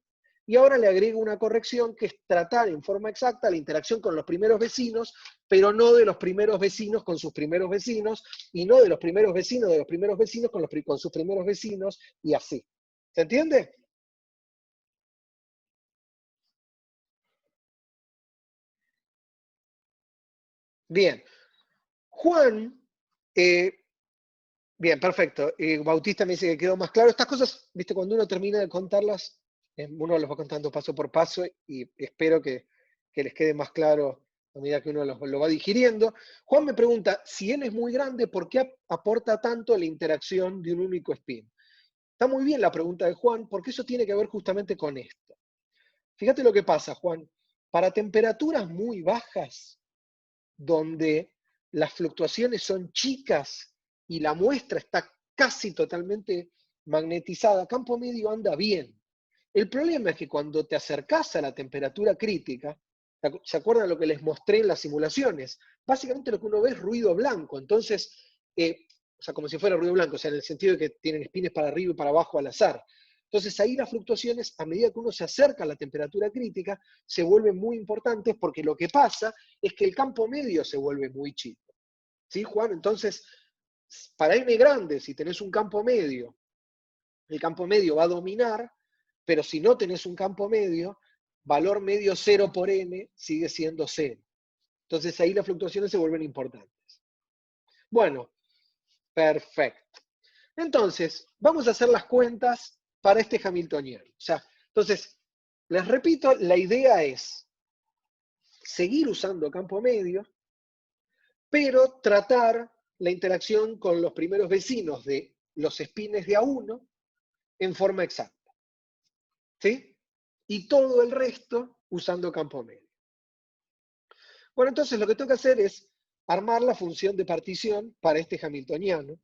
S1: y ahora le agrego una corrección que es tratar en forma exacta la interacción con los primeros vecinos, pero no de los primeros vecinos con sus primeros vecinos, y no de los primeros vecinos con sus primeros vecinos, y así. ¿Se entiende? Bien. Juan, eh, bien, perfecto. Bautista me dice que quedó más claro. Estas cosas, viste, cuando uno termina de contarlas, uno las va contando paso por paso y espero que les quede más claro a medida que uno lo va digiriendo. Juan me pregunta, si n es muy grande, ¿por qué aporta tanto la interacción de un único spin? Está muy bien la pregunta de Juan, porque eso tiene que ver justamente con esto. Fíjate lo que pasa, Juan. Para temperaturas muy bajas, donde las fluctuaciones son chicas y la muestra está casi totalmente magnetizada, campo medio anda bien. El problema es que cuando te acercás a la temperatura crítica, ¿se acuerdan lo que les mostré en las simulaciones? Básicamente lo que uno ve es ruido blanco, entonces, o sea, como si fuera ruido blanco, o sea, en el sentido de que tienen espines para arriba y para abajo al azar. Entonces ahí las fluctuaciones, a medida que uno se acerca a la temperatura crítica, se vuelven muy importantes porque lo que pasa es que el campo medio se vuelve muy chico. ¿Sí, Juan? Entonces, para n grande, si tenés un campo medio, el campo medio va a dominar, pero si no tenés un campo medio, valor medio 0 por n sigue siendo 0. Entonces ahí las fluctuaciones se vuelven importantes. Bueno, perfecto. Entonces, vamos a hacer las cuentas para este hamiltoniano. O sea, entonces, les repito, la idea es seguir usando campo medio, pero tratar la interacción con los primeros vecinos de los spines de A1 en forma exacta. ¿Sí? Y todo el resto usando campo medio. Bueno, entonces lo que tengo que hacer es armar la función de partición para este hamiltoniano.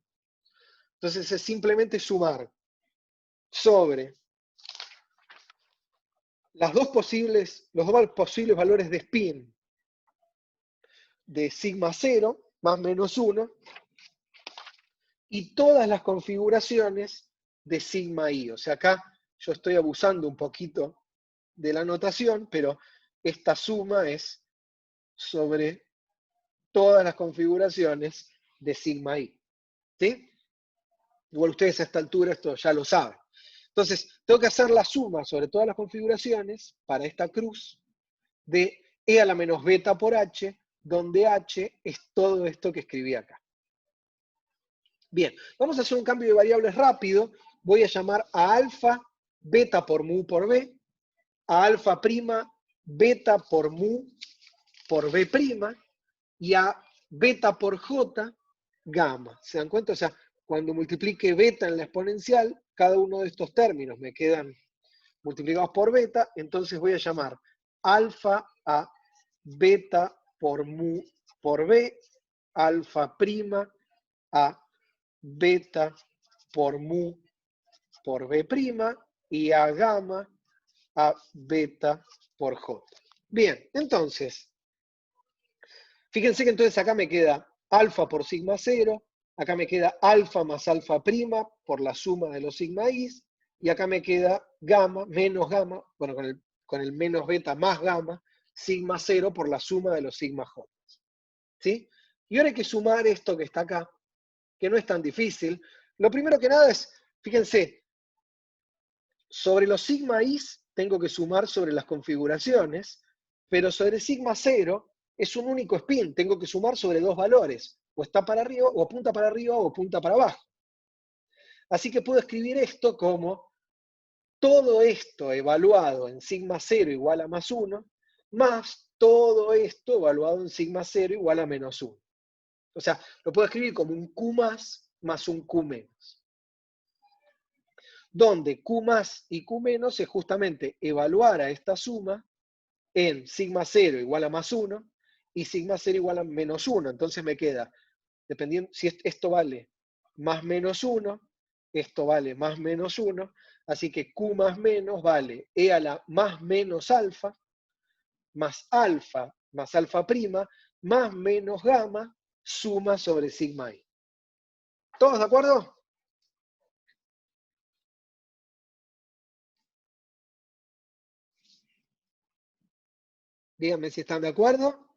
S1: Entonces es simplemente sumar sobre los dos posibles valores de spin de sigma 0 más menos 1 y todas las configuraciones de sigma i. O sea, acá yo estoy abusando un poquito de la notación, pero esta suma es sobre todas las configuraciones de sigma i. ¿Sí? Igual ustedes a esta altura esto ya lo saben. Entonces, tengo que hacer la suma sobre todas las configuraciones para esta cruz de e a la menos beta por h, donde h es todo esto que escribí acá. Bien, vamos a hacer un cambio de variables rápido. Voy a llamar a alfa beta por mu por b, a alfa prima beta por mu por b prima y a beta por j gamma. ¿Se dan cuenta? O sea, cuando multiplique beta en la exponencial, cada uno de estos términos me quedan multiplicados por beta, entonces voy a llamar alfa a beta por mu por B, alfa prima a beta por mu por B prima y a gamma a beta por J. Bien, entonces, fíjense que entonces acá me queda alfa por sigma 0, acá me queda alfa más alfa prima por la suma de los sigma i's, y acá me queda gamma menos gamma, bueno, con el menos beta más gamma, sigma 0 por la suma de los sigma j. ¿Sí? Y ahora hay que sumar esto que está acá, que no es tan difícil. Lo primero que nada es, fíjense, sobre los sigma i's tengo que sumar sobre las configuraciones, pero sobre sigma 0 es un único spin, tengo que sumar sobre dos valores, o está para arriba, o apunta para arriba, o apunta para abajo. Así que puedo escribir esto como todo esto evaluado en sigma 0 igual a más 1, más todo esto evaluado en sigma 0 igual a menos 1. O sea, lo puedo escribir como un Q más un Q menos. Donde Q más y Q menos es justamente evaluar a esta suma en sigma 0 igual a más 1 y sigma 0 igual a menos 1. Entonces me queda, dependiendo si esto vale más menos 1, esto vale más menos 1, así que Q más menos vale E a la más menos alfa más alfa prima, más menos gamma, suma sobre sigma i. ¿Todos de acuerdo? Díganme si están de acuerdo.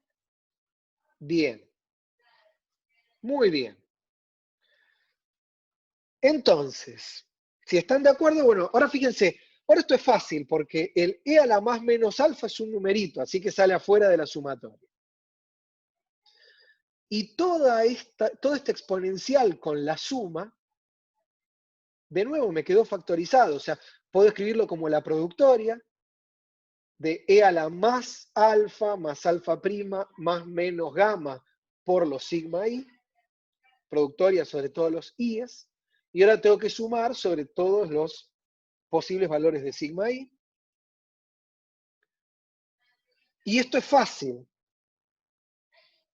S1: Bien. Muy bien. Entonces, si están de acuerdo, bueno, ahora fíjense, ahora esto es fácil porque el e a la más menos alfa es un numerito, así que sale afuera de la sumatoria. Y toda esta exponencial con la suma, de nuevo me quedó factorizado, o sea, puedo escribirlo como la productoria de e a la más alfa prima más menos gamma por los sigma i, productoria sobre todos los i's, y ahora tengo que sumar sobre todos los posibles valores de sigma i. Y esto es fácil.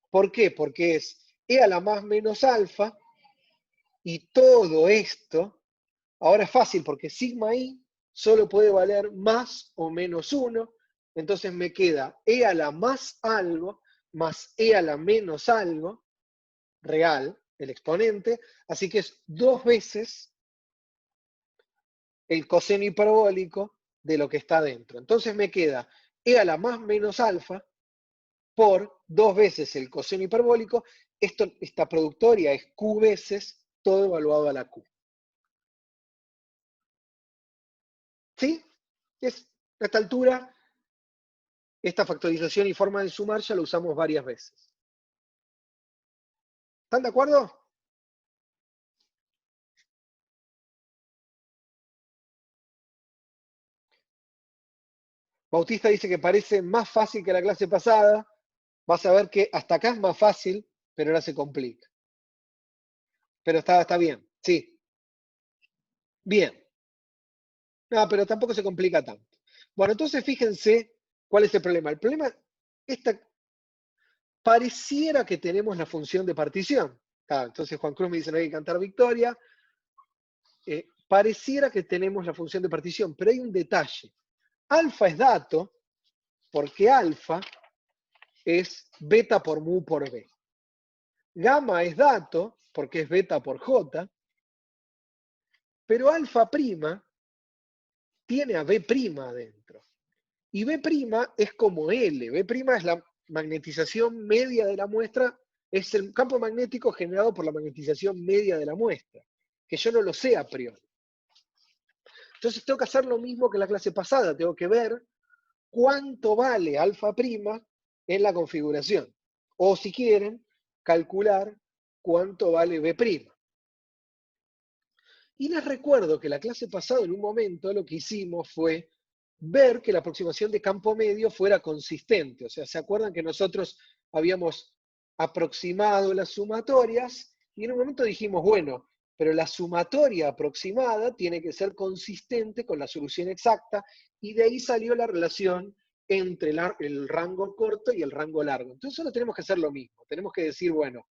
S1: ¿Por qué? Porque es e a la más menos alfa y todo esto, ahora es fácil porque sigma i solo puede valer más o menos 1, entonces me queda e a la más algo más e a la menos algo, real, el exponente, así que es 2 veces el coseno hiperbólico de lo que está dentro. Entonces me queda e a la más menos alfa por 2 veces el coseno hiperbólico. Esta productoria es Q veces todo evaluado a la Q. ¿Sí? A esta altura, esta factorización y forma de sumar ya lo usamos varias veces. ¿Están de acuerdo? Bautista dice que parece más fácil que la clase pasada. Vas a ver que hasta acá es más fácil, pero ahora se complica. Pero está bien, sí. Bien. No, pero tampoco se complica tanto. Bueno, entonces fíjense cuál es el problema. El problema, pareciera que tenemos la función de partición. Entonces Juan Cruz me dice no hay que cantar victoria. Pareciera que tenemos la función de partición, pero hay un detalle. Alfa es dato, porque alfa es beta por mu por b. Gamma es dato, porque es beta por j, pero alfa prima tiene a B' adentro. Y B' es como L. B' es la magnetización media de la muestra, es el campo magnético generado por la magnetización media de la muestra, que yo no lo sé a priori. Entonces tengo que hacer lo mismo que la clase pasada, tengo que ver cuánto vale alfa prima en la configuración. O si quieren, calcular cuánto vale B'. Y les recuerdo que la clase pasada, en un momento, lo que hicimos fue ver que la aproximación de campo medio fuera consistente. O sea, ¿se acuerdan que nosotros habíamos aproximado las sumatorias? Y en un momento dijimos, bueno, pero la sumatoria aproximada tiene que ser consistente con la solución exacta, y de ahí salió la relación entre el rango corto y el rango largo. Entonces solo tenemos que hacer lo mismo. Tenemos que decir, bueno,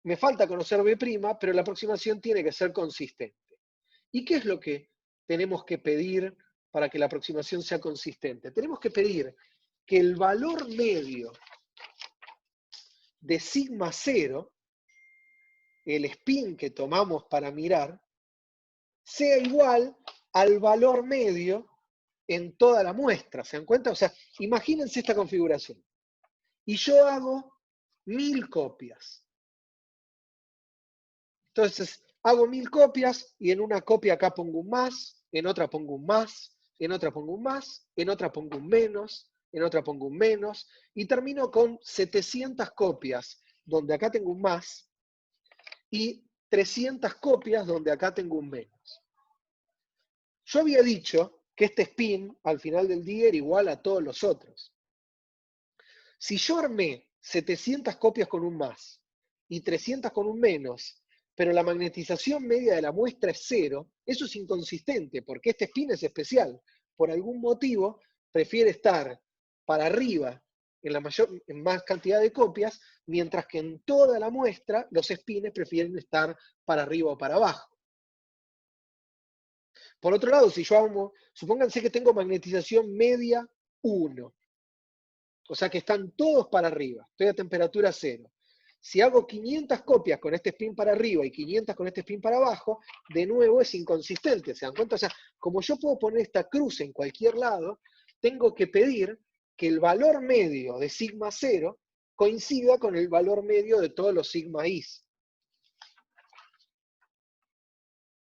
S1: me falta conocer B', pero la aproximación tiene que ser consistente. ¿Y qué es lo que tenemos que pedir para que la aproximación sea consistente? Tenemos que pedir que el valor medio de sigma 0, el spin que tomamos para mirar, sea igual al valor medio en toda la muestra. ¿Se dan cuenta? O sea, imagínense esta configuración. Y yo hago 1000 copias. Entonces, hago 1000 copias y en una copia acá pongo un más, en otra pongo un más, en otra pongo un más, en otra pongo un menos, en otra pongo un menos, y termino con 700 copias, donde acá tengo un más, y 300 copias donde acá tengo un menos. Yo había dicho que este spin al final del día era igual a todos los otros. Si yo armé 700 copias con un más y 300 con un menos, pero la magnetización media de la muestra es 0, eso es inconsistente, porque este spin es especial. Por algún motivo, prefiere estar para arriba en más cantidad de copias, mientras que en toda la muestra los spines prefieren estar para arriba o para abajo. Por otro lado, si yo hago, supónganse que tengo magnetización media 1, o sea que están todos para arriba, estoy a temperatura 0. Si hago 500 copias con este spin para arriba y 500 con este spin para abajo, de nuevo es inconsistente, ¿se dan cuenta? O sea, como yo puedo poner esta cruz en cualquier lado, tengo que pedir que el valor medio de sigma 0 coincida con el valor medio de todos los sigma i's.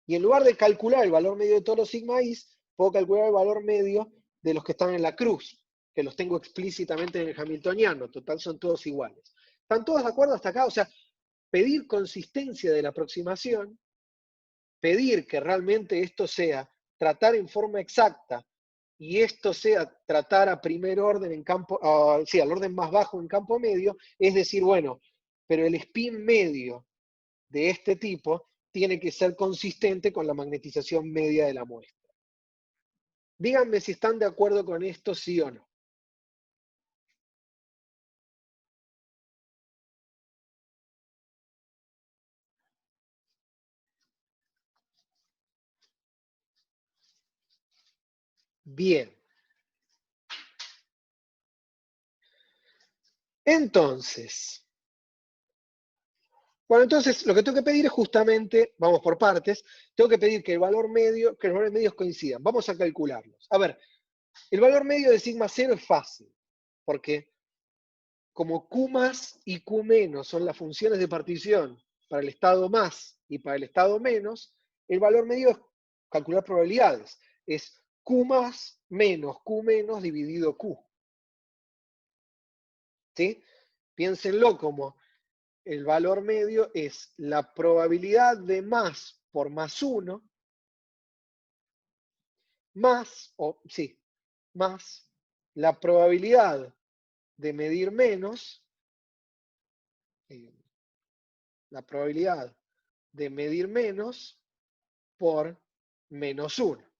S1: Y en lugar de calcular el valor medio de todos los sigma i's, puedo calcular el valor medio de los que están en la cruz, que los tengo explícitamente en el hamiltoniano, total son todos iguales. ¿Están todos de acuerdo hasta acá? O sea, pedir consistencia de la aproximación, pedir que realmente esto sea tratar en forma exacta y esto sea tratar a primer orden en campo, sí, al orden más bajo en campo medio, es decir, bueno, pero el spin medio de este tipo tiene que ser consistente con la magnetización media de la muestra. Díganme si están de acuerdo con esto, sí o no. Bien. Entonces, bueno, entonces lo que tengo que pedir es justamente, vamos por partes, tengo que pedir que los valores medios coincidan. Vamos a calcularlos. A ver, el valor medio de sigma 0 es fácil, porque como Q más y Q menos son las funciones de partición para el estado más y para el estado menos, el valor medio es calcular probabilidades. Es Q más menos Q menos dividido Q. ¿Sí? Piénsenlo como el valor medio es la probabilidad de más por más 1, más la probabilidad de medir menos, eh, la probabilidad de medir menos por menos 1.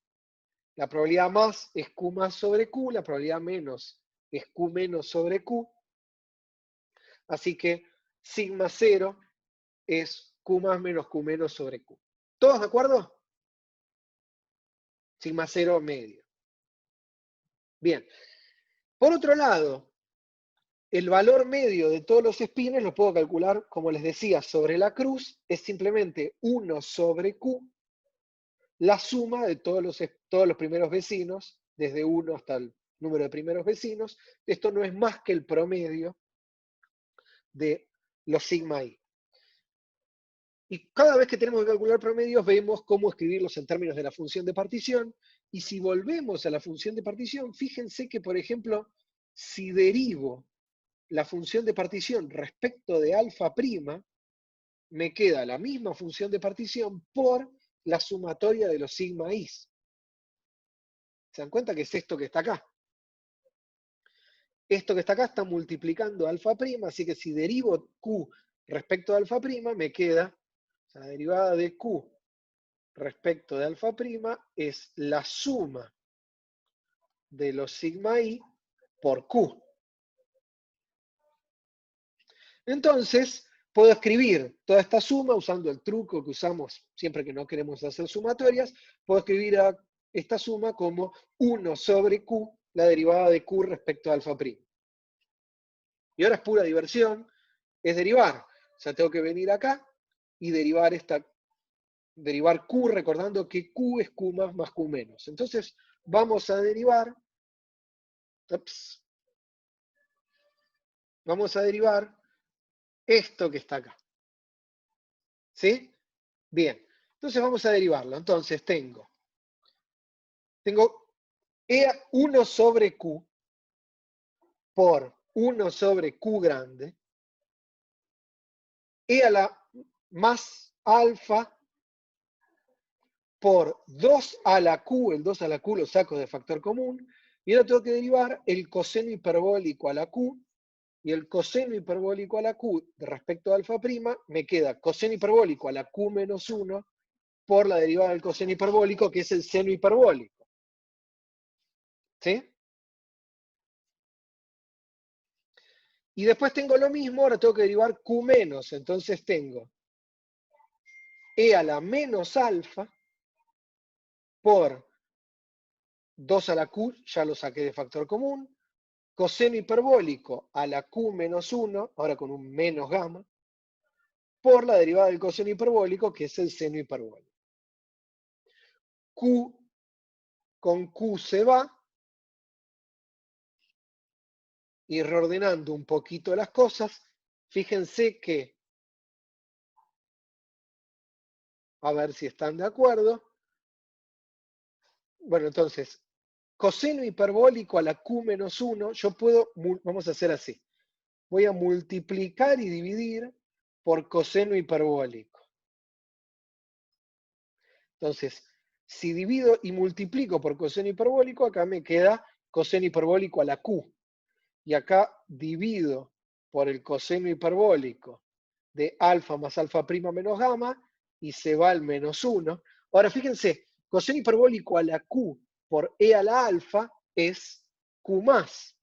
S1: La probabilidad más es Q más sobre Q, la probabilidad menos es Q menos sobre Q. Así que sigma 0 es Q más menos Q menos sobre Q. ¿Todos de acuerdo? Sigma 0 medio. Bien. Por otro lado, el valor medio de todos los spines lo puedo calcular, como les decía, sobre la cruz, es simplemente 1 sobre Q, la suma de todos los primeros vecinos, desde 1 hasta el número de primeros vecinos. Esto no es más que el promedio de los sigma i. Y cada vez que tenemos que calcular promedios, vemos cómo escribirlos en términos de la función de partición. Y si volvemos a la función de partición, fíjense que, por ejemplo, si derivo la función de partición respecto de alfa prima, me queda la misma función de partición por la sumatoria de los sigma i's. ¿Se dan cuenta que es esto que está acá? Esto que está acá está multiplicando alfa prima, así que si derivo Q respecto de alfa prima, me queda, la derivada de Q respecto de alfa prima es la suma de los sigma i por q. Entonces, puedo escribir toda esta suma usando el truco que usamos siempre que no queremos hacer sumatorias. Puedo escribir esta suma como 1 sobre q, la derivada de q respecto a alfa primo. Y ahora es pura diversión, es derivar. O sea, tengo que venir acá y derivar q, recordando que q es q más q menos. Entonces, vamos a derivar, esto que está acá. ¿Sí? Bien. Entonces vamos a derivarlo. Entonces tengo E1 sobre Q por 1 sobre Q grande, E a la más alfa por 2 a la Q, el 2 a la Q lo saco de factor común, y ahora tengo que derivar el coseno hiperbólico a la Q, y el coseno hiperbólico a la Q respecto a alfa prima, me queda coseno hiperbólico a la Q menos 1 por la derivada del coseno hiperbólico, que es el seno hiperbólico. ¿Sí? Y después tengo lo mismo, ahora tengo que derivar Q menos, entonces tengo E a la menos alfa por 2 a la Q, ya lo saqué de factor común, coseno hiperbólico a la Q menos 1, ahora con un menos gamma, por la derivada del coseno hiperbólico, que es el seno hiperbólico. Q con Q se va, y reordenando un poquito las cosas, fíjense que, a ver si están de acuerdo, bueno, entonces, coseno hiperbólico a la Q menos 1, yo puedo, vamos a hacer así, voy a multiplicar y dividir por coseno hiperbólico. Entonces, si divido y multiplico por coseno hiperbólico, acá me queda coseno hiperbólico a la Q. Y acá divido por el coseno hiperbólico de alfa más alfa prima menos gamma, y se va al menos 1. Ahora fíjense, coseno hiperbólico a la Q por E a la alfa es Q más.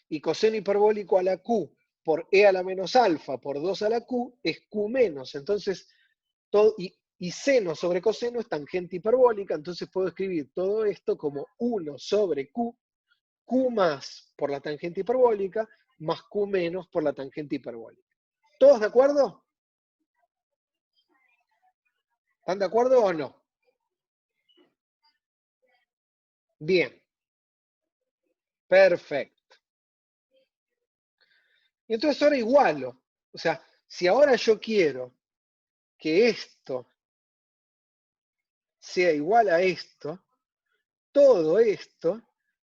S1: Y coseno hiperbólico a la Q por E a la menos alfa por 2 a la Q es Q menos. Entonces, y seno sobre coseno es tangente hiperbólica, entonces puedo escribir todo esto como 1 sobre Q, Q más por la tangente hiperbólica, más Q menos por la tangente hiperbólica. ¿Todos de acuerdo? ¿Están de acuerdo o no? Bien. Perfecto. Y entonces ahora igualo. O sea, si ahora yo quiero que esto sea igual a esto, todo esto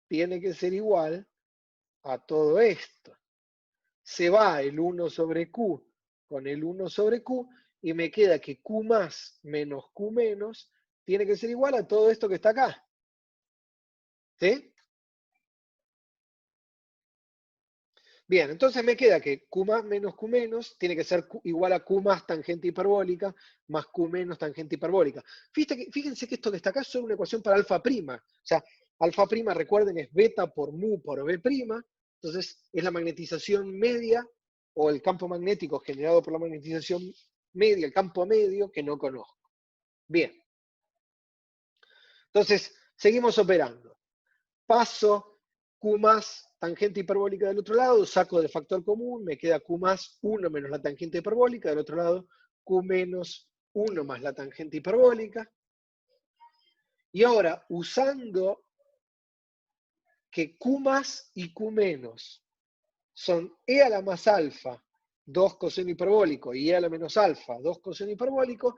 S1: tiene que ser igual a todo esto. Se va el 1 sobre Q con el 1 sobre Q y me queda que Q más menos Q menos tiene que ser igual a todo esto que está acá. ¿Sí? Bien, entonces me queda que Q más menos Q menos tiene que ser igual a Q más tangente hiperbólica más Q menos tangente hiperbólica. Fíjense que esto que está acá es solo una ecuación para alfa prima. O sea, alfa prima, recuerden, es beta por mu por B prima. Entonces, es la magnetización media o el campo magnético generado por la magnetización media, el campo medio, que no conozco. Bien. Entonces, seguimos operando. Paso Q más tangente hiperbólica del otro lado, saco de factor común, me queda Q más 1 menos la tangente hiperbólica, del otro lado Q menos 1 más la tangente hiperbólica. Y ahora, usando que Q más y Q menos son E a la más alfa, 2 coseno hiperbólico, y E a la menos alfa, 2 coseno hiperbólico,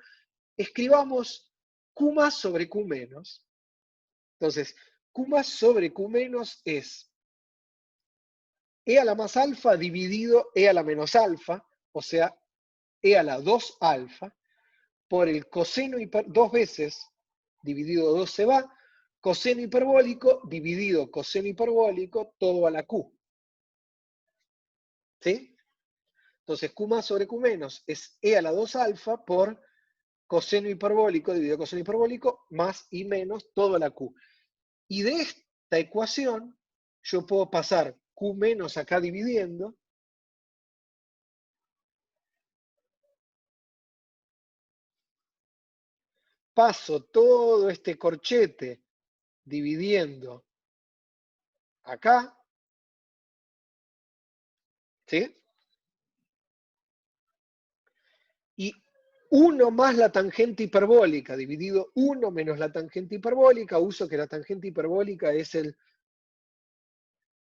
S1: escribamos Q más sobre Q menos. Entonces, Q más sobre Q menos es E a la más alfa dividido E a la menos alfa, o sea, E a la 2 alfa, por el coseno dos veces dividido 2 se va, coseno hiperbólico dividido coseno hiperbólico, todo a la Q. ¿Sí? Entonces, Q más sobre Q menos es E a la 2 alfa por coseno hiperbólico dividido coseno hiperbólico más y menos todo a la Q. Y de esta ecuación, yo puedo pasar Q menos acá dividiendo. Paso todo este corchete dividiendo acá. ¿Sí? Y 1 más la tangente hiperbólica, dividido 1 menos la tangente hiperbólica, uso que la tangente hiperbólica es el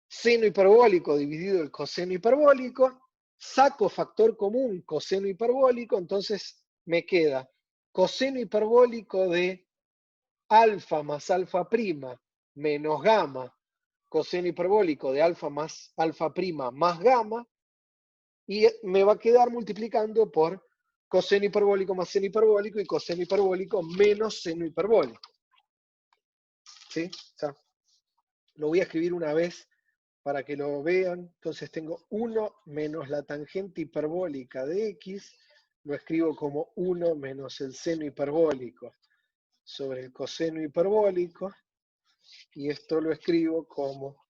S1: seno hiperbólico dividido el coseno hiperbólico, saco factor común coseno hiperbólico, entonces me queda coseno hiperbólico de alfa más alfa prima menos gamma, coseno hiperbólico de alfa más alfa prima más gamma, y me va a quedar multiplicando por coseno hiperbólico más seno hiperbólico y coseno hiperbólico menos seno hiperbólico. ¿Sí? O sea, lo voy a escribir una vez para que lo vean. Entonces tengo 1 menos la tangente hiperbólica de x, lo escribo como 1 menos el seno hiperbólico sobre el coseno hiperbólico, y esto lo escribo como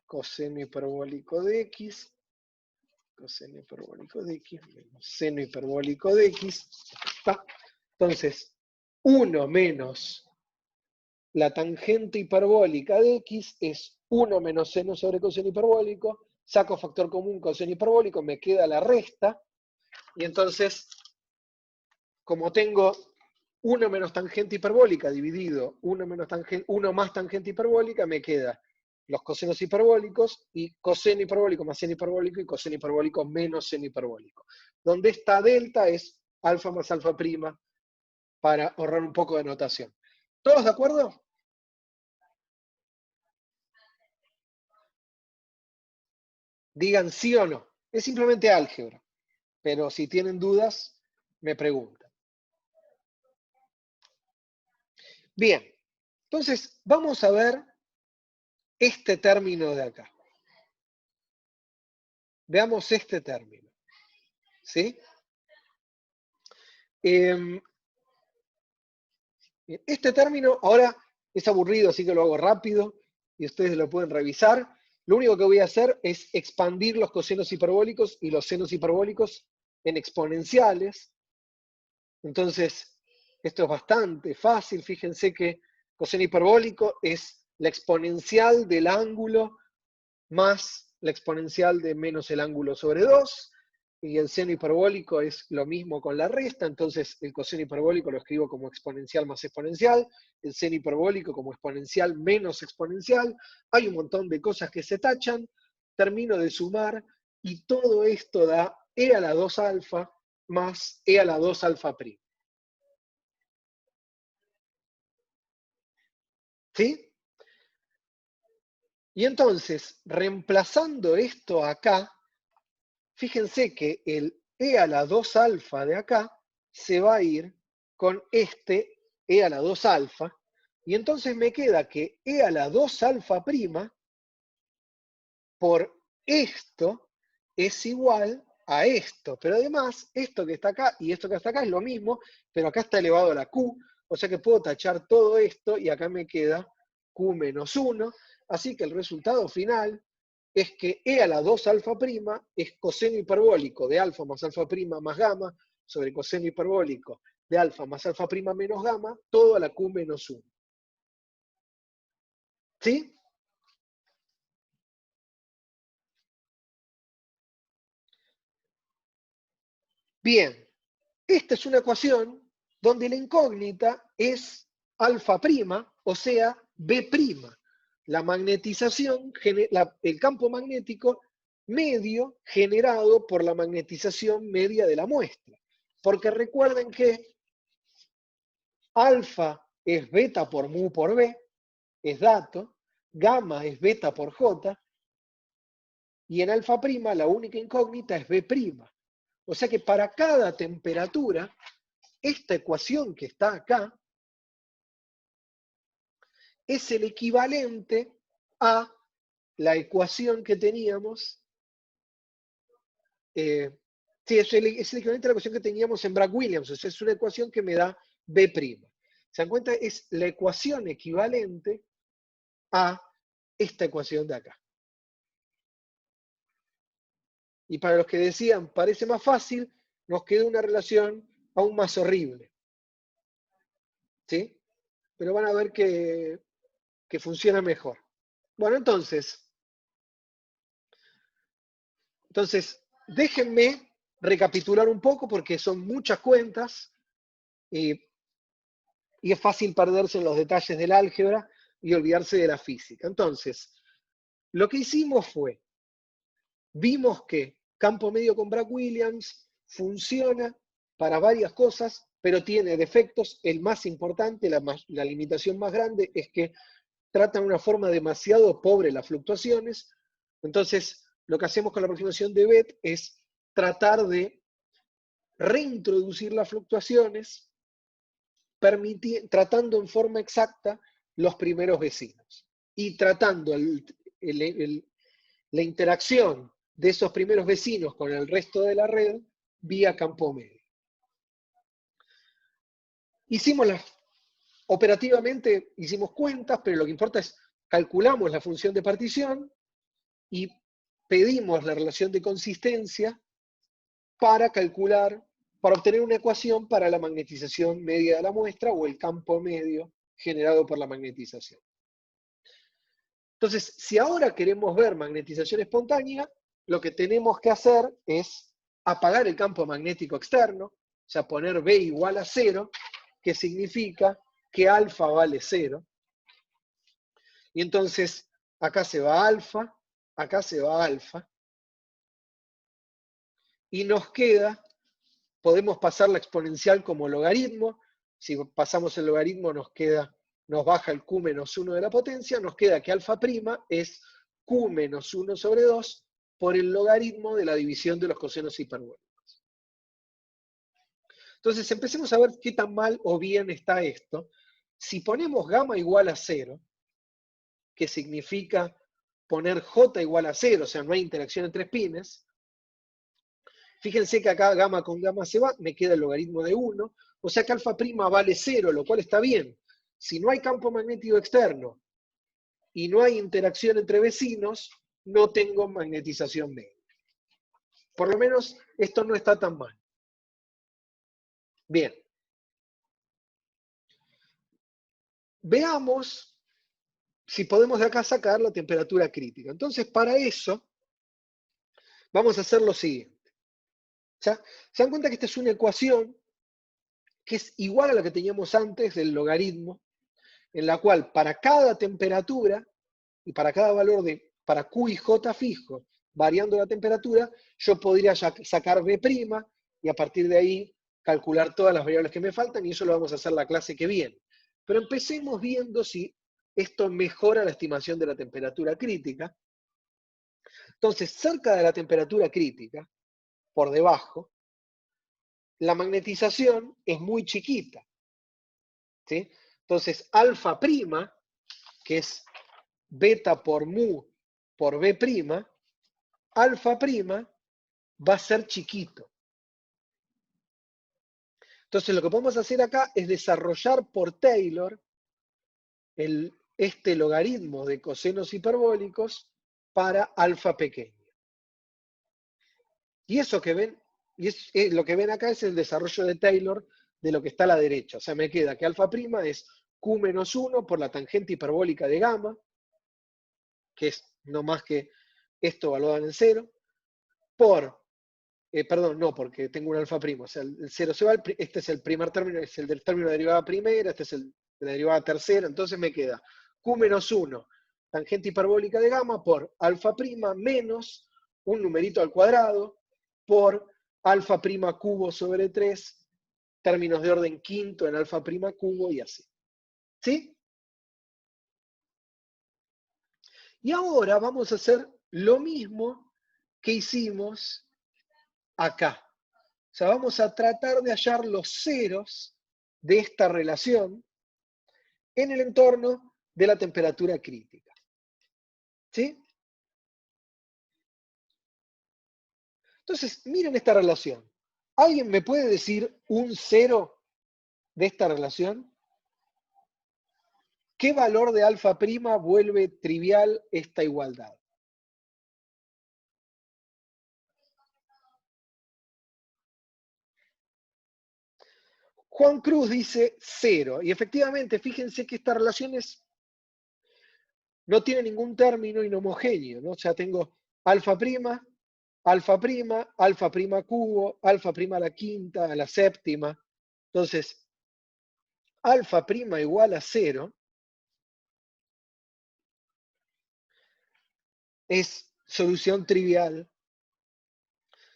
S1: coseno hiperbólico de x, coseno hiperbólico de x menos seno hiperbólico de x. ¿Está? Entonces, 1 menos la tangente hiperbólica de x es 1 menos seno sobre coseno hiperbólico, saco factor común coseno hiperbólico, me queda la resta, y entonces, como tengo 1 menos tangente hiperbólica dividido 1 más tangente hiperbólica, me queda los cosenos hiperbólicos y coseno hiperbólico más seno hiperbólico y coseno hiperbólico menos seno hiperbólico. Donde esta delta es alfa más alfa prima, para ahorrar un poco de notación. ¿Todos de acuerdo? Digan sí o no. Es simplemente álgebra, pero si tienen dudas, me preguntan. Bien, entonces vamos a ver este término de acá. Veamos este término. ¿Sí? Este término ahora es aburrido, así que lo hago rápido y ustedes lo pueden revisar. Lo único que voy a hacer es expandir los cosenos hiperbólicos y los senos hiperbólicos en exponenciales. Entonces, esto es bastante fácil. Fíjense que coseno hiperbólico es la exponencial del ángulo más la exponencial de menos el ángulo sobre 2. Y el seno hiperbólico es lo mismo con la resta, entonces el coseno hiperbólico lo escribo como exponencial más exponencial, el seno hiperbólico como exponencial menos exponencial. Hay un montón de cosas que se tachan, termino de sumar y todo esto da e a la 2 alfa más e a la 2 alfa prima. ¿Sí? Y entonces, reemplazando esto acá, fíjense que el e a la 2 alfa de acá se va a ir con este e a la 2 alfa, y entonces me queda que e a la 2 alfa prima por esto es igual a esto, pero además esto que está acá y esto que está acá es lo mismo, pero acá está elevado a la q, o sea que puedo tachar todo esto y acá me queda q menos 1, así que el resultado final es que e a la 2 alfa prima es coseno hiperbólico de alfa más alfa prima más gamma sobre coseno hiperbólico de alfa más alfa prima menos gamma, todo a la q menos 1. ¿Sí? Bien, esta es una ecuación donde la incógnita es alfa prima, o sea, B prima. La magnetización, el campo magnético medio generado por la magnetización media de la muestra. Porque recuerden que alfa es beta por mu por B, es dato, gamma es beta por J, y en alfa prima la única incógnita es B prima. O sea que para cada temperatura, esta ecuación que está acá es el equivalente a la ecuación que teníamos, sí, es el equivalente a la ecuación que teníamos en Bragg-Williams, o sea, es una ecuación que me da B'. ¿Se dan cuenta? Es la ecuación equivalente a esta ecuación de acá. Y para los que decían, parece más fácil, nos queda una relación aún más horrible. ¿Sí? Pero van a ver que funciona mejor. Bueno, entonces, déjenme recapitular un poco porque son muchas cuentas y es fácil perderse en los detalles del álgebra y olvidarse de la física. Entonces, lo que hicimos fue, vimos que campo medio con Bragg-Williams funciona para varias cosas, pero tiene defectos. El más importante, la limitación más grande, es que trata de una forma demasiado pobre las fluctuaciones. Entonces, lo que hacemos con la aproximación de Beth es tratar de reintroducir las fluctuaciones, tratando en forma exacta los primeros vecinos y tratando la interacción de esos primeros vecinos con el resto de la red vía campo medio. Operativamente hicimos cuentas, pero lo que importa es calculamos la función de partición y pedimos la relación de consistencia para obtener una ecuación para la magnetización media de la muestra o el campo medio generado por la magnetización. Entonces, si ahora queremos ver magnetización espontánea, lo que tenemos que hacer es apagar el campo magnético externo, o sea, poner B igual a 0, que significa que alfa vale 0. Y entonces, acá se va alfa, acá se va alfa, y nos queda, podemos pasar la exponencial como logaritmo. Si pasamos el logaritmo nos baja el Q menos 1 de la potencia, nos queda que alfa prima es Q menos 1 sobre 2 por el logaritmo de la división de los cosenos hiperbólicos. Entonces, empecemos a ver qué tan mal o bien está esto. Si ponemos gamma igual a 0, que significa poner J igual a 0, o sea, no hay interacción entre espines, fíjense que acá gamma con gamma se va, me queda el logaritmo de 1, o sea que alfa prima vale 0, lo cual está bien. Si no hay campo magnético externo y no hay interacción entre vecinos, no tengo magnetización media. Por lo menos esto no está tan mal. Bien. Veamos si podemos de acá sacar la temperatura crítica. Entonces, para eso, vamos a hacer lo siguiente. ¿Ya? Se dan cuenta que esta es una ecuación que es igual a la que teníamos antes del logaritmo, en la cual para cada temperatura y para cada valor para Q y J fijo, variando la temperatura, yo podría sacar B' y a partir de ahí calcular todas las variables que me faltan, y eso lo vamos a hacer la clase que viene. Pero empecemos viendo si esto mejora la estimación de la temperatura crítica. Entonces, cerca de la temperatura crítica, por debajo, la magnetización es muy chiquita, ¿sí? Entonces, alfa prima, que es beta por mu por B', alfa prima va a ser chiquito. Entonces, lo que podemos hacer acá es desarrollar por Taylor este logaritmo de cosenos hiperbólicos para alfa pequeño. Y eso que ven, lo que ven acá es el desarrollo de Taylor de lo que está a la derecha. O sea, me queda que alfa prima es Q menos 1 por la tangente hiperbólica de gamma, que es no más que esto evaluado en 0, perdón, no, porque tengo un alfa primo. O sea, el 0 se va, este es el primer término, es el del término de derivada primera, este es el de la derivada tercera, entonces me queda Q menos 1, tangente hiperbólica de gamma, por alfa prima menos un numerito al cuadrado, por alfa prima cubo sobre 3, términos de orden quinto en alfa prima cubo y así. ¿Sí? Y ahora vamos a hacer lo mismo que hicimos acá. O sea, vamos a tratar de hallar los ceros de esta relación en el entorno de la temperatura crítica. ¿Sí? Entonces, miren esta relación. ¿Alguien me puede decir un cero de esta relación? ¿Qué valor de alfa prima vuelve trivial esta igualdad? Juan Cruz dice 0. Y efectivamente, fíjense que esta relación no tiene ningún término inhomogéneo, ¿no? O sea, tengo alfa prima, alfa prima, alfa prima cubo, alfa prima a la quinta, a la séptima. Entonces, alfa prima igual a 0 es solución trivial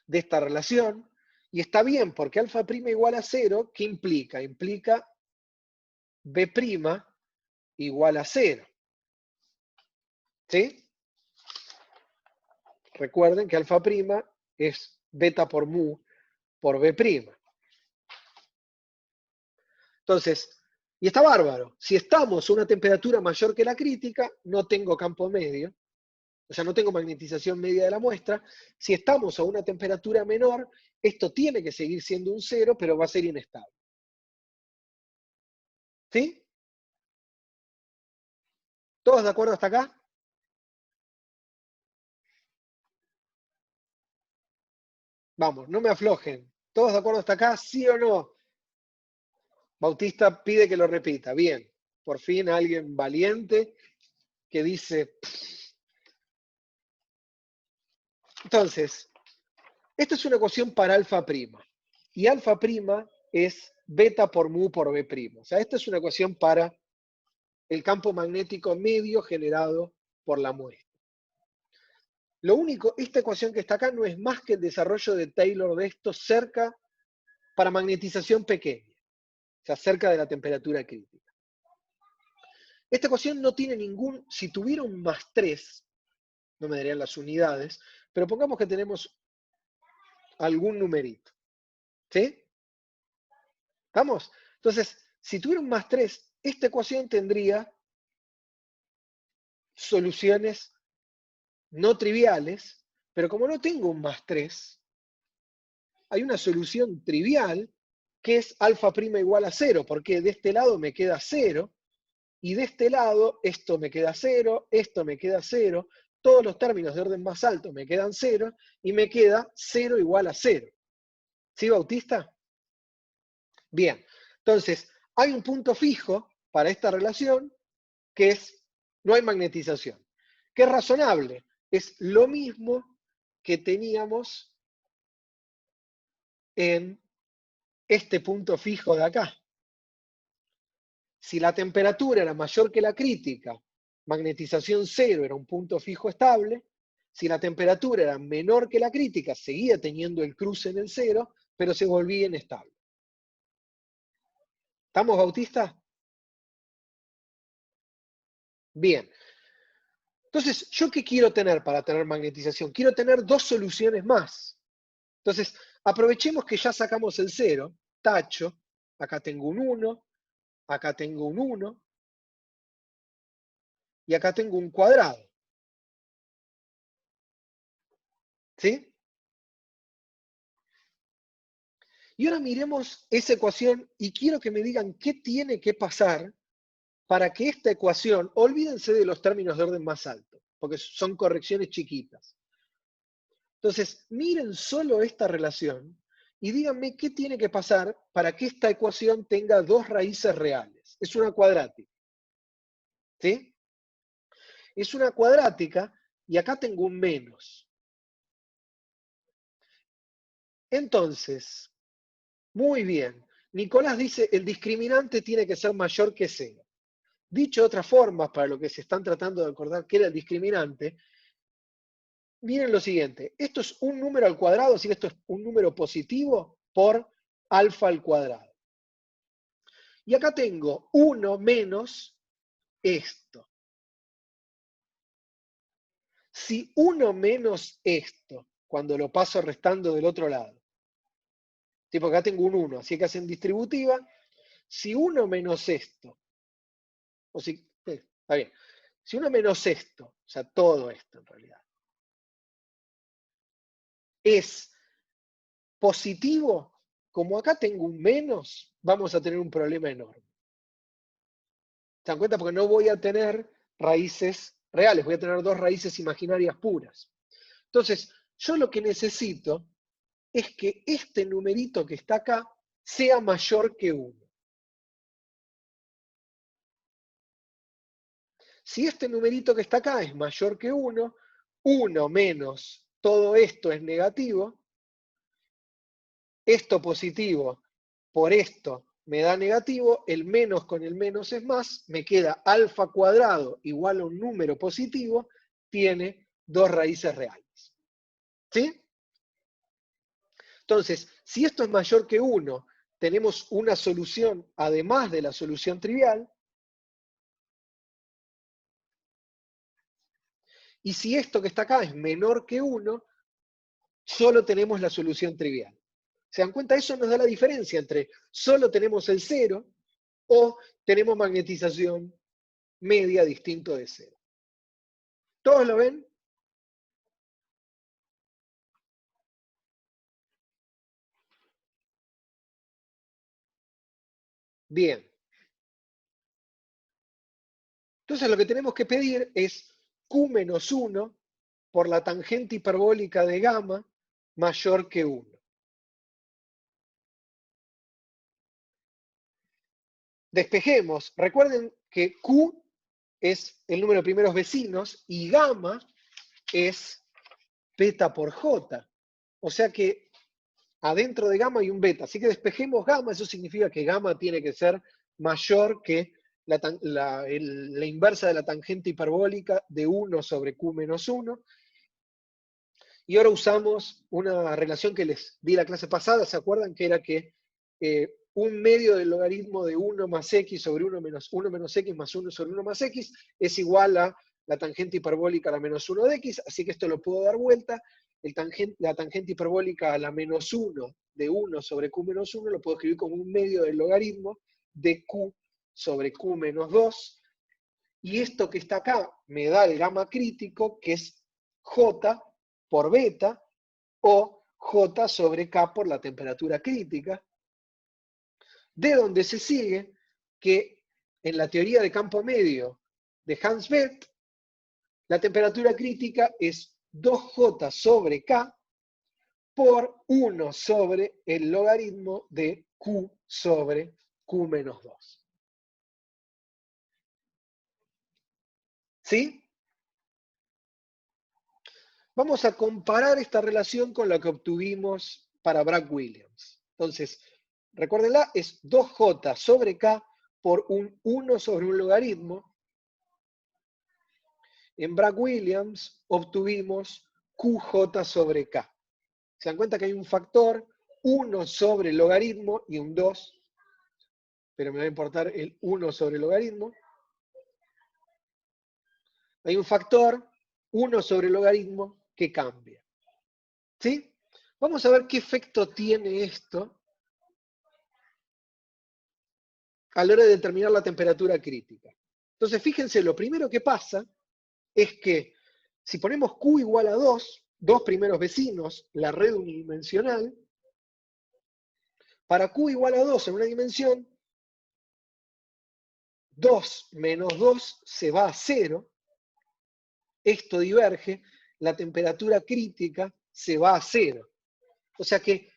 S1: de esta relación. Y está bien, porque alfa prima igual a 0, ¿qué implica? Implica b prima igual a 0. ¿Sí? Recuerden que alfa prima es beta por mu por b prima. Entonces, y está bárbaro. Si estamos a una temperatura mayor que la crítica, no tengo campo medio, o sea, no tengo magnetización media de la muestra. Si estamos a una temperatura menor, esto tiene que seguir siendo un 0, pero va a ser inestable. ¿Sí? ¿Todos de acuerdo hasta acá? Vamos, no me aflojen. ¿Todos de acuerdo hasta acá? ¿Sí o no? Bautista pide que lo repita. Bien. Por fin alguien valiente que dice... Entonces, esta es una ecuación para alfa prima. Y alfa prima es beta por mu por b prima. O sea, esta es una ecuación para el campo magnético medio generado por la muestra. Lo único, esta ecuación que está acá no es más que el desarrollo de Taylor de esto cerca para magnetización pequeña, o sea, cerca de la temperatura crítica. Esta ecuación no tiene ningún, si tuviera un más 3, no me darían las unidades, pero pongamos que tenemos algún numerito. ¿Sí? ¿Estamos? Entonces, si tuviera un más 3, esta ecuación tendría soluciones no triviales, pero como no tengo un más 3, hay una solución trivial que es alfa prima igual a 0, porque de este lado me queda 0, y de este lado esto me queda 0, esto me queda 0, todos los términos de orden más alto me quedan 0, y me queda 0 igual a 0. ¿Sí, Bautista? Bien, entonces hay un punto fijo para esta relación que es, no hay magnetización, que es razonable, es lo mismo que teníamos en este punto fijo de acá. Si la temperatura era mayor que la crítica, magnetización 0 era un punto fijo estable. Si la temperatura era menor que la crítica, seguía teniendo el cruce en el 0, pero se volvía inestable. ¿Estamos, Bautista? Bien. Entonces, ¿yo qué quiero tener para tener magnetización? Quiero tener dos soluciones más. Entonces, aprovechemos que ya sacamos el 0, tacho, acá tengo un 1, acá tengo un 1, y acá tengo un cuadrado. ¿Sí? Y ahora miremos esa ecuación y quiero que me digan qué tiene que pasar para que esta ecuación, olvídense de los términos de orden más alto, porque son correcciones chiquitas. Entonces, miren solo esta relación y díganme qué tiene que pasar para que esta ecuación tenga dos raíces reales. Es una cuadrática. ¿Sí? Es una cuadrática y acá tengo un menos. Entonces, muy bien. Nicolás dice, el discriminante tiene que ser mayor que 0. Dicho de otra forma, para lo que se están tratando de acordar que era el discriminante, miren lo siguiente. Esto es un número al cuadrado, así que esto es un número positivo por alfa al cuadrado. Y acá tengo 1 menos esto. Si 1 menos esto, cuando lo paso restando del otro lado, tipo acá tengo un 1, así que hacen distributiva, si 1 menos esto, o si, está bien, si 1 menos esto, o sea, todo esto en realidad, es positivo, como acá tengo un menos, vamos a tener un problema enorme. ¿Se dan cuenta? Porque no voy a tener raíces reales, voy a tener dos raíces imaginarias puras. Entonces, yo lo que necesito es que este numerito que está acá sea mayor que 1. Si este numerito que está acá es mayor que 1, 1 menos todo esto es negativo, esto positivo por esto me da negativo, el menos con el menos es más, me queda alfa cuadrado igual a un número positivo, tiene dos raíces reales. ¿Sí? Entonces, si esto es mayor que 1, tenemos una solución además de la solución trivial. Y si esto que está acá es menor que 1, solo tenemos la solución trivial. ¿Se dan cuenta? Eso nos da la diferencia entre solo tenemos el 0 o tenemos magnetización media distinto de 0. ¿Todos lo ven? Bien. Entonces lo que tenemos que pedir es Q menos 1 por la tangente hiperbólica de gamma mayor que 1. Despejemos. Recuerden que Q es el número de primeros vecinos y gamma es beta por J. O sea que adentro de gamma hay un beta. Así que despejemos gamma, eso significa que gamma tiene que ser mayor que la inversa de la tangente hiperbólica de 1 sobre Q menos 1. Y ahora usamos una relación que les di la clase pasada, ¿se acuerdan? Que era que un medio del logaritmo de 1 más x sobre 1 menos x más 1 sobre 1 más x es igual a la tangente hiperbólica a la menos 1 de x, así que esto lo puedo dar vuelta. La tangente hiperbólica a la menos 1 de 1 sobre q menos 1 lo puedo escribir como un medio del logaritmo de q sobre q menos 2. Y esto que está acá me da el gamma crítico, que es j por beta, o j sobre k por la temperatura crítica, de donde se sigue que en la teoría de campo medio de Hans Bethe, la temperatura crítica es 2j sobre k por 1 sobre el logaritmo de q sobre q menos 2. ¿Sí? Vamos a comparar esta relación con la que obtuvimos para Bragg-Williams. Entonces, recuérdenla, es 2j sobre k por un 1 sobre un logaritmo. En Bragg-Williams obtuvimos qj sobre k. ¿Se dan cuenta que hay un factor 1 sobre el logaritmo y un 2? Pero me va a importar el 1 sobre el logaritmo. Hay un factor 1 sobre el logaritmo que cambia. ¿Sí? Vamos a ver qué efecto tiene esto a la hora de determinar la temperatura crítica. Entonces, fíjense, lo primero que pasa es que si ponemos Q igual a 2, dos primeros vecinos, la red unidimensional, para Q igual a 2 en una dimensión, 2 menos 2 se va a 0, esto diverge, la temperatura crítica se va a 0. O sea que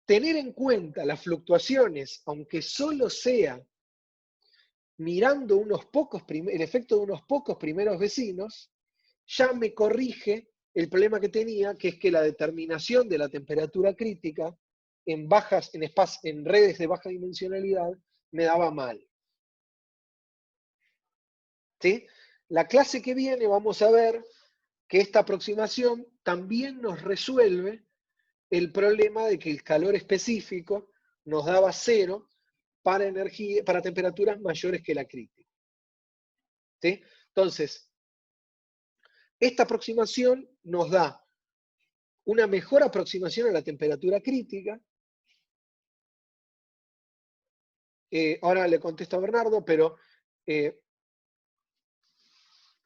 S1: tener en cuenta las fluctuaciones, aunque solo sea mirando el efecto de unos pocos primeros vecinos, ya me corrige el problema que tenía, que es que la determinación de la temperatura crítica en redes de baja dimensionalidad me daba mal. ¿Sí? La clase que viene vamos a ver que esta aproximación también nos resuelve el problema de que el calor específico nos daba 0 para temperaturas mayores que la crítica. ¿Sí? Entonces, esta aproximación nos da una mejor aproximación a la temperatura crítica. Ahora le contesto a Bernardo, pero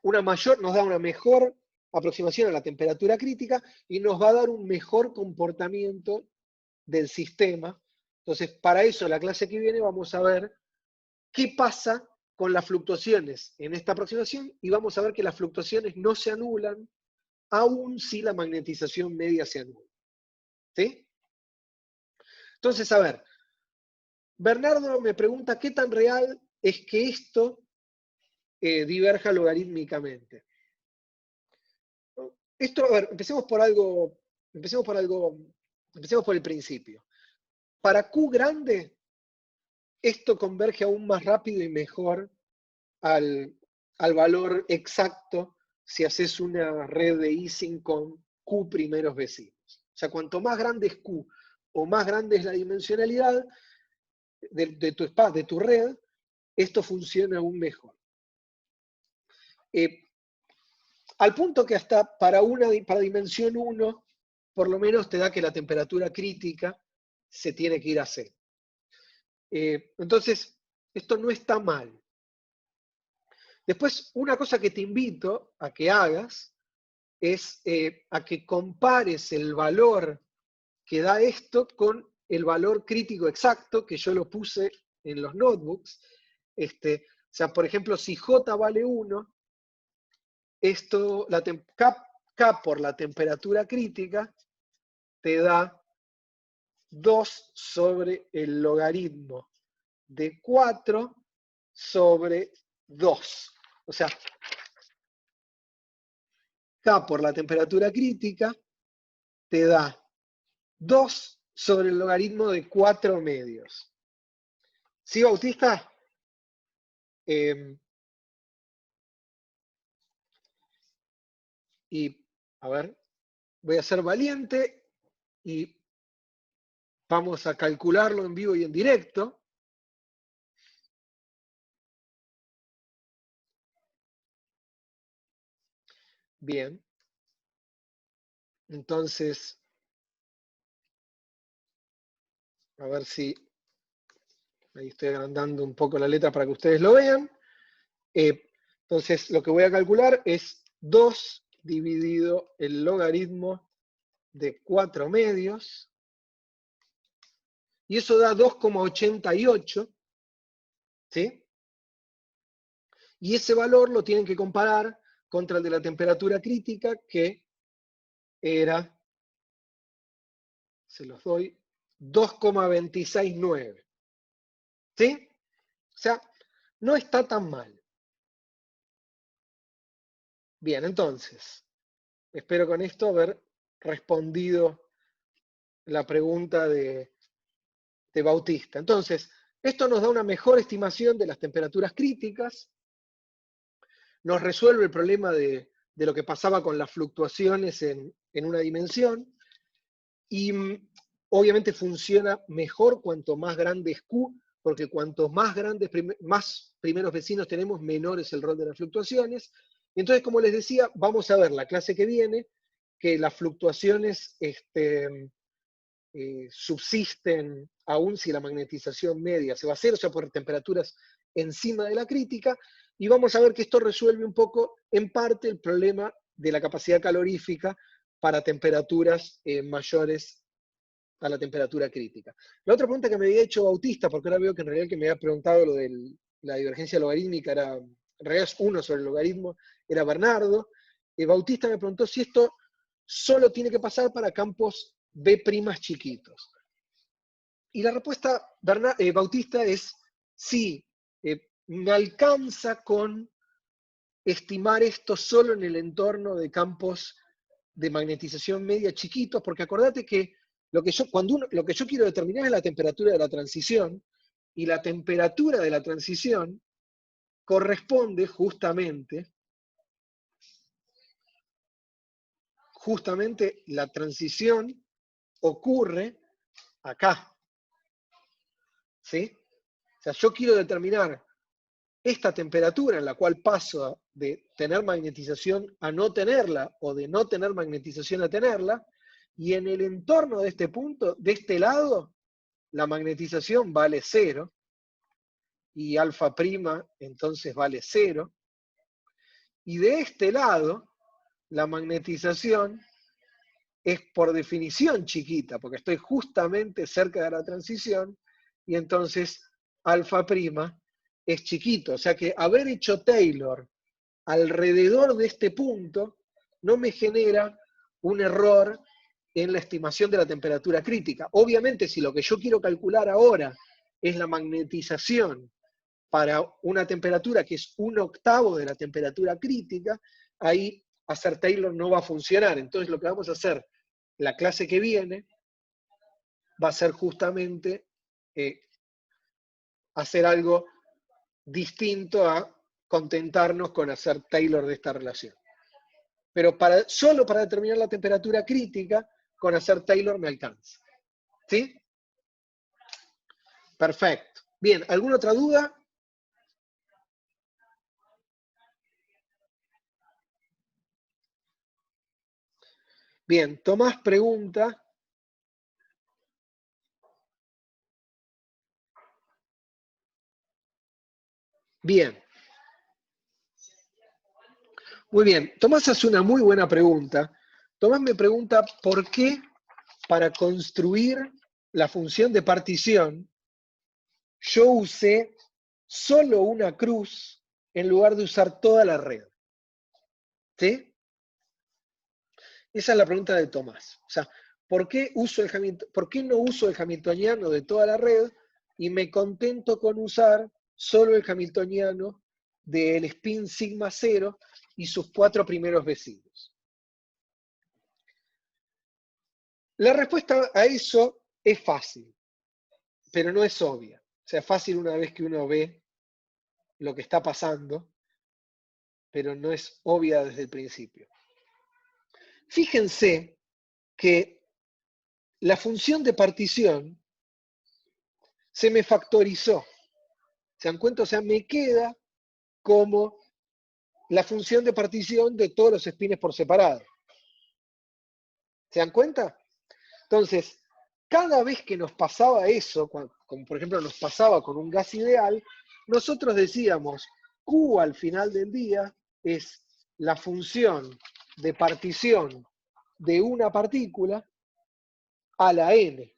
S1: nos da una mejor aproximación a la temperatura crítica y nos va a dar un mejor comportamiento del sistema. Entonces, para eso, la clase que viene vamos a ver qué pasa con las fluctuaciones en esta aproximación y vamos a ver que las fluctuaciones no se anulan, aun si la magnetización media se anula. ¿Sí? Entonces, a ver, Bernardo me pregunta qué tan real es que esto diverja logarítmicamente. Esto, a ver, empecemos por el principio. Para Q grande, esto converge aún más rápido y mejor al valor exacto si haces una red de Ising con Q primeros vecinos. O sea, cuanto más grande es Q o más grande es la dimensionalidad de tu red, esto funciona aún mejor. Al punto que hasta para dimensión 1, por lo menos te da que la temperatura crítica se tiene que ir a 0. Entonces, esto no está mal. Después, una cosa que te invito a que hagas es a que compares el valor que da esto con el valor crítico exacto, que yo lo puse en los notebooks. O sea, por ejemplo, si J vale 1, esto, K por la temperatura crítica, te da 2 sobre el logaritmo de 4 sobre 2. O sea, K por la temperatura crítica te da 2 sobre el logaritmo de 4 medios. ¿Sí, Bautista? Y, a ver, voy a ser valiente y vamos a calcularlo en vivo y en directo. Bien. Entonces, a ver si... Ahí estoy agrandando un poco la letra para que ustedes lo vean. Entonces, lo que voy a calcular es 2 dividido el logaritmo de 4 medios. Y eso da 2,88. ¿Sí? Y ese valor lo tienen que comparar contra el de la temperatura crítica, que era, se los doy, 2,269. ¿Sí? O sea, no está tan mal. Bien, entonces, espero con esto haber respondido la pregunta de Bautista. Entonces, esto nos da una mejor estimación de las temperaturas críticas, nos resuelve el problema de lo que pasaba con las fluctuaciones en una dimensión, y obviamente funciona mejor cuanto más grande es Q, porque cuanto más primeros vecinos tenemos, menor es el rol de las fluctuaciones. Entonces, como les decía, vamos a ver la clase que viene, que las fluctuaciones subsisten aún si la magnetización media se va a hacer, o sea, por temperaturas encima de la crítica, y vamos a ver que esto resuelve un poco, en parte, el problema de la capacidad calorífica para temperaturas mayores a la temperatura crítica. La otra pregunta que me había hecho Bautista, porque ahora veo que en realidad el que me había preguntado lo de la divergencia logarítmica era, en realidad es 1 sobre el logaritmo, era Bernardo. Bautista me preguntó si esto solo tiene que pasar para campos B' chiquitos. Y la respuesta Bautista es sí, me alcanza con estimar esto solo en el entorno de campos de magnetización media chiquitos, porque acordate que lo que yo quiero determinar es la temperatura de la transición, y la temperatura de la transición corresponde justamente la transición ocurre acá. ¿Sí? O sea, yo quiero determinar esta temperatura en la cual paso de tener magnetización a no tenerla, o de no tener magnetización a tenerla, y en el entorno de este punto, de este lado, la magnetización vale 0, y alfa prima entonces vale 0, y de este lado, la magnetización es por definición chiquita, porque estoy justamente cerca de la transición, y entonces alfa prima es chiquito. O sea que haber hecho Taylor alrededor de este punto no me genera un error en la estimación de la temperatura crítica. Obviamente, si lo que yo quiero calcular ahora es la magnetización para una temperatura que es 1/8 de la temperatura crítica, ahí hacer Taylor no va a funcionar. Entonces lo que vamos a hacer la clase que viene va a ser justamente hacer algo distinto a contentarnos con hacer Taylor de esta relación. Pero solo para determinar la temperatura crítica, con hacer Taylor me alcanza. ¿Sí? Perfecto. Bien, ¿alguna otra duda? Bien, Tomás pregunta. Bien. Muy bien. Tomás hace una muy buena pregunta. Tomás me pregunta por qué para construir la función de partición yo usé solo una cruz en lugar de usar toda la red. ¿Sí? Esa es la pregunta de Tomás. O sea, ¿por qué no uso el hamiltoniano de toda la red y me contento con usar solo el hamiltoniano del spin sigma 0 y sus 4 primeros vecinos? La respuesta a eso es fácil, pero no es obvia. O sea, es fácil una vez que uno ve lo que está pasando, pero no es obvia desde el principio. Fíjense que la función de partición se me factorizó. ¿Se dan cuenta? O sea, me queda como la función de partición de todos los spines por separado. ¿Se dan cuenta? Entonces, cada vez que nos pasaba eso, como por ejemplo nos pasaba con un gas ideal, nosotros decíamos, Q al final del día es la función de partición de una partícula a la n.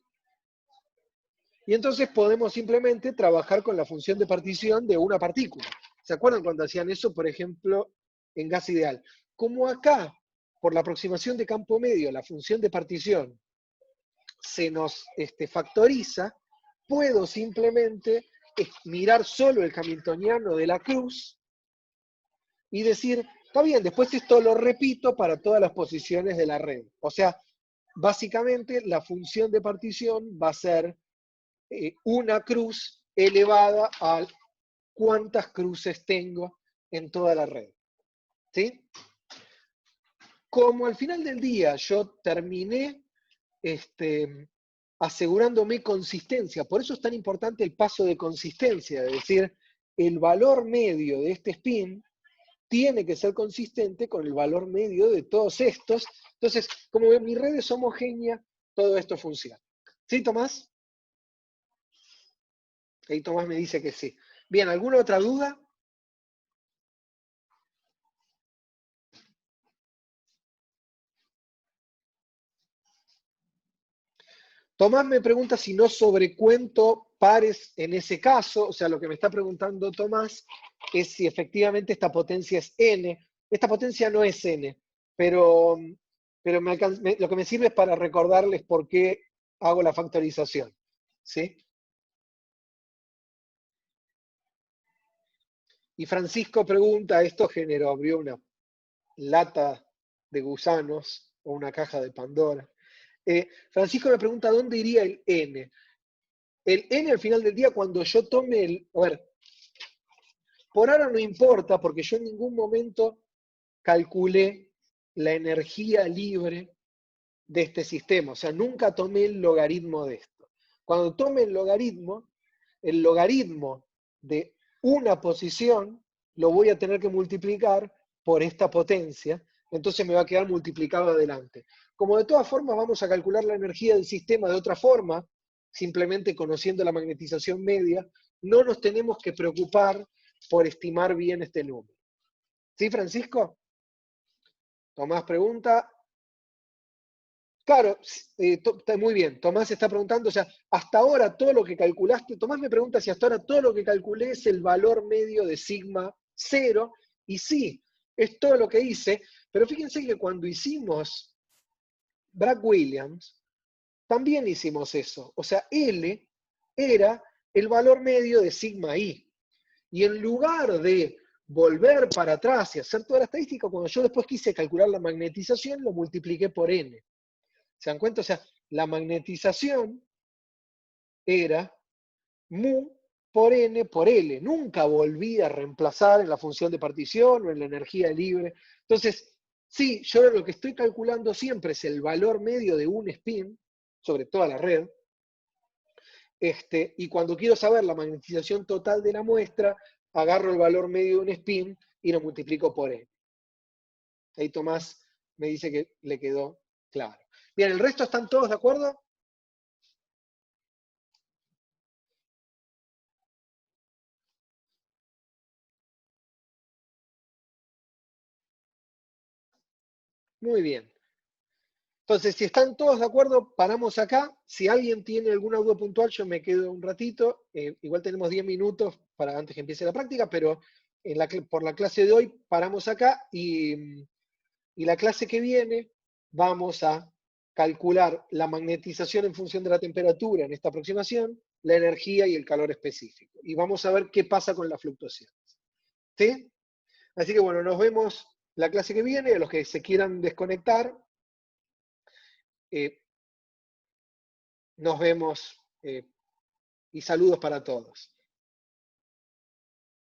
S1: Y entonces podemos simplemente trabajar con la función de partición de una partícula. ¿Se acuerdan cuando hacían eso, por ejemplo, en gas ideal? Como acá, por la aproximación de campo medio, la función de partición se nos factoriza, puedo simplemente mirar solo el hamiltoniano de la cruz y decir, está bien, después esto lo repito para todas las posiciones de la red. O sea, básicamente la función de partición va a ser una cruz elevada a cuántas cruces tengo en toda la red. ¿Sí? Como al final del día yo terminé asegurándome consistencia, por eso es tan importante el paso de consistencia, es decir, el valor medio de este spin tiene que ser consistente con el valor medio de todos estos. Entonces, como mi red es homogénea, todo esto funciona. ¿Sí, Tomás? Ahí Tomás me dice que sí. Bien, ¿alguna otra duda? Tomás me pregunta si no sobrecuento pares en ese caso, o sea, lo que me está preguntando Tomás es si efectivamente esta potencia es n. Esta potencia no es n, pero lo que me sirve es para recordarles por qué hago la factorización. ¿Sí? Y Francisco pregunta, ¿esto abrió una lata de gusanos o una caja de Pandora? Francisco me pregunta, ¿dónde iría el n? El n al final del día, cuando yo tome el... A ver, por ahora no importa, porque yo en ningún momento calculé la energía libre de este sistema. O sea, nunca tomé el logaritmo de esto. Cuando tome el logaritmo de una posición lo voy a tener que multiplicar por esta potencia, entonces me va a quedar multiplicado adelante. Como de todas formas vamos a calcular la energía del sistema de otra forma, simplemente conociendo la magnetización media, no nos tenemos que preocupar por estimar bien este número. ¿Sí, Francisco? Tomás pregunta. Claro, está muy bien. Tomás está preguntando, o sea, hasta ahora todo lo que calculaste, Tomás me pregunta si hasta ahora todo lo que calculé es el valor medio de sigma cero, y sí, es todo lo que hice, pero fíjense que cuando hicimos Bragg Williams, también hicimos eso. O sea, L era el valor medio de sigma I. Y en lugar de volver para atrás y hacer toda la estadística, cuando yo después quise calcular la magnetización, lo multipliqué por N. ¿Se dan cuenta? O sea, la magnetización era mu por N por L. Nunca volví a reemplazar en la función de partición o en la energía libre. Entonces, sí, yo lo que estoy calculando siempre es el valor medio de un spin sobre toda la red. Y cuando quiero saber la magnetización total de la muestra, agarro el valor medio de un spin y lo multiplico por N. Ahí Tomás me dice que le quedó claro. Bien, ¿el resto están todos de acuerdo? Muy bien. Entonces, si están todos de acuerdo, paramos acá. Si alguien tiene alguna duda puntual, yo me quedo un ratito. Igual tenemos 10 minutos para antes que empiece la práctica, pero por la clase de hoy paramos acá y la clase que viene vamos a calcular la magnetización en función de la temperatura en esta aproximación, la energía y el calor específico. Y vamos a ver qué pasa con las fluctuaciones. ¿Sí? Así que bueno, nos vemos la clase que viene. A los que se quieran desconectar, nos vemos y saludos para todos.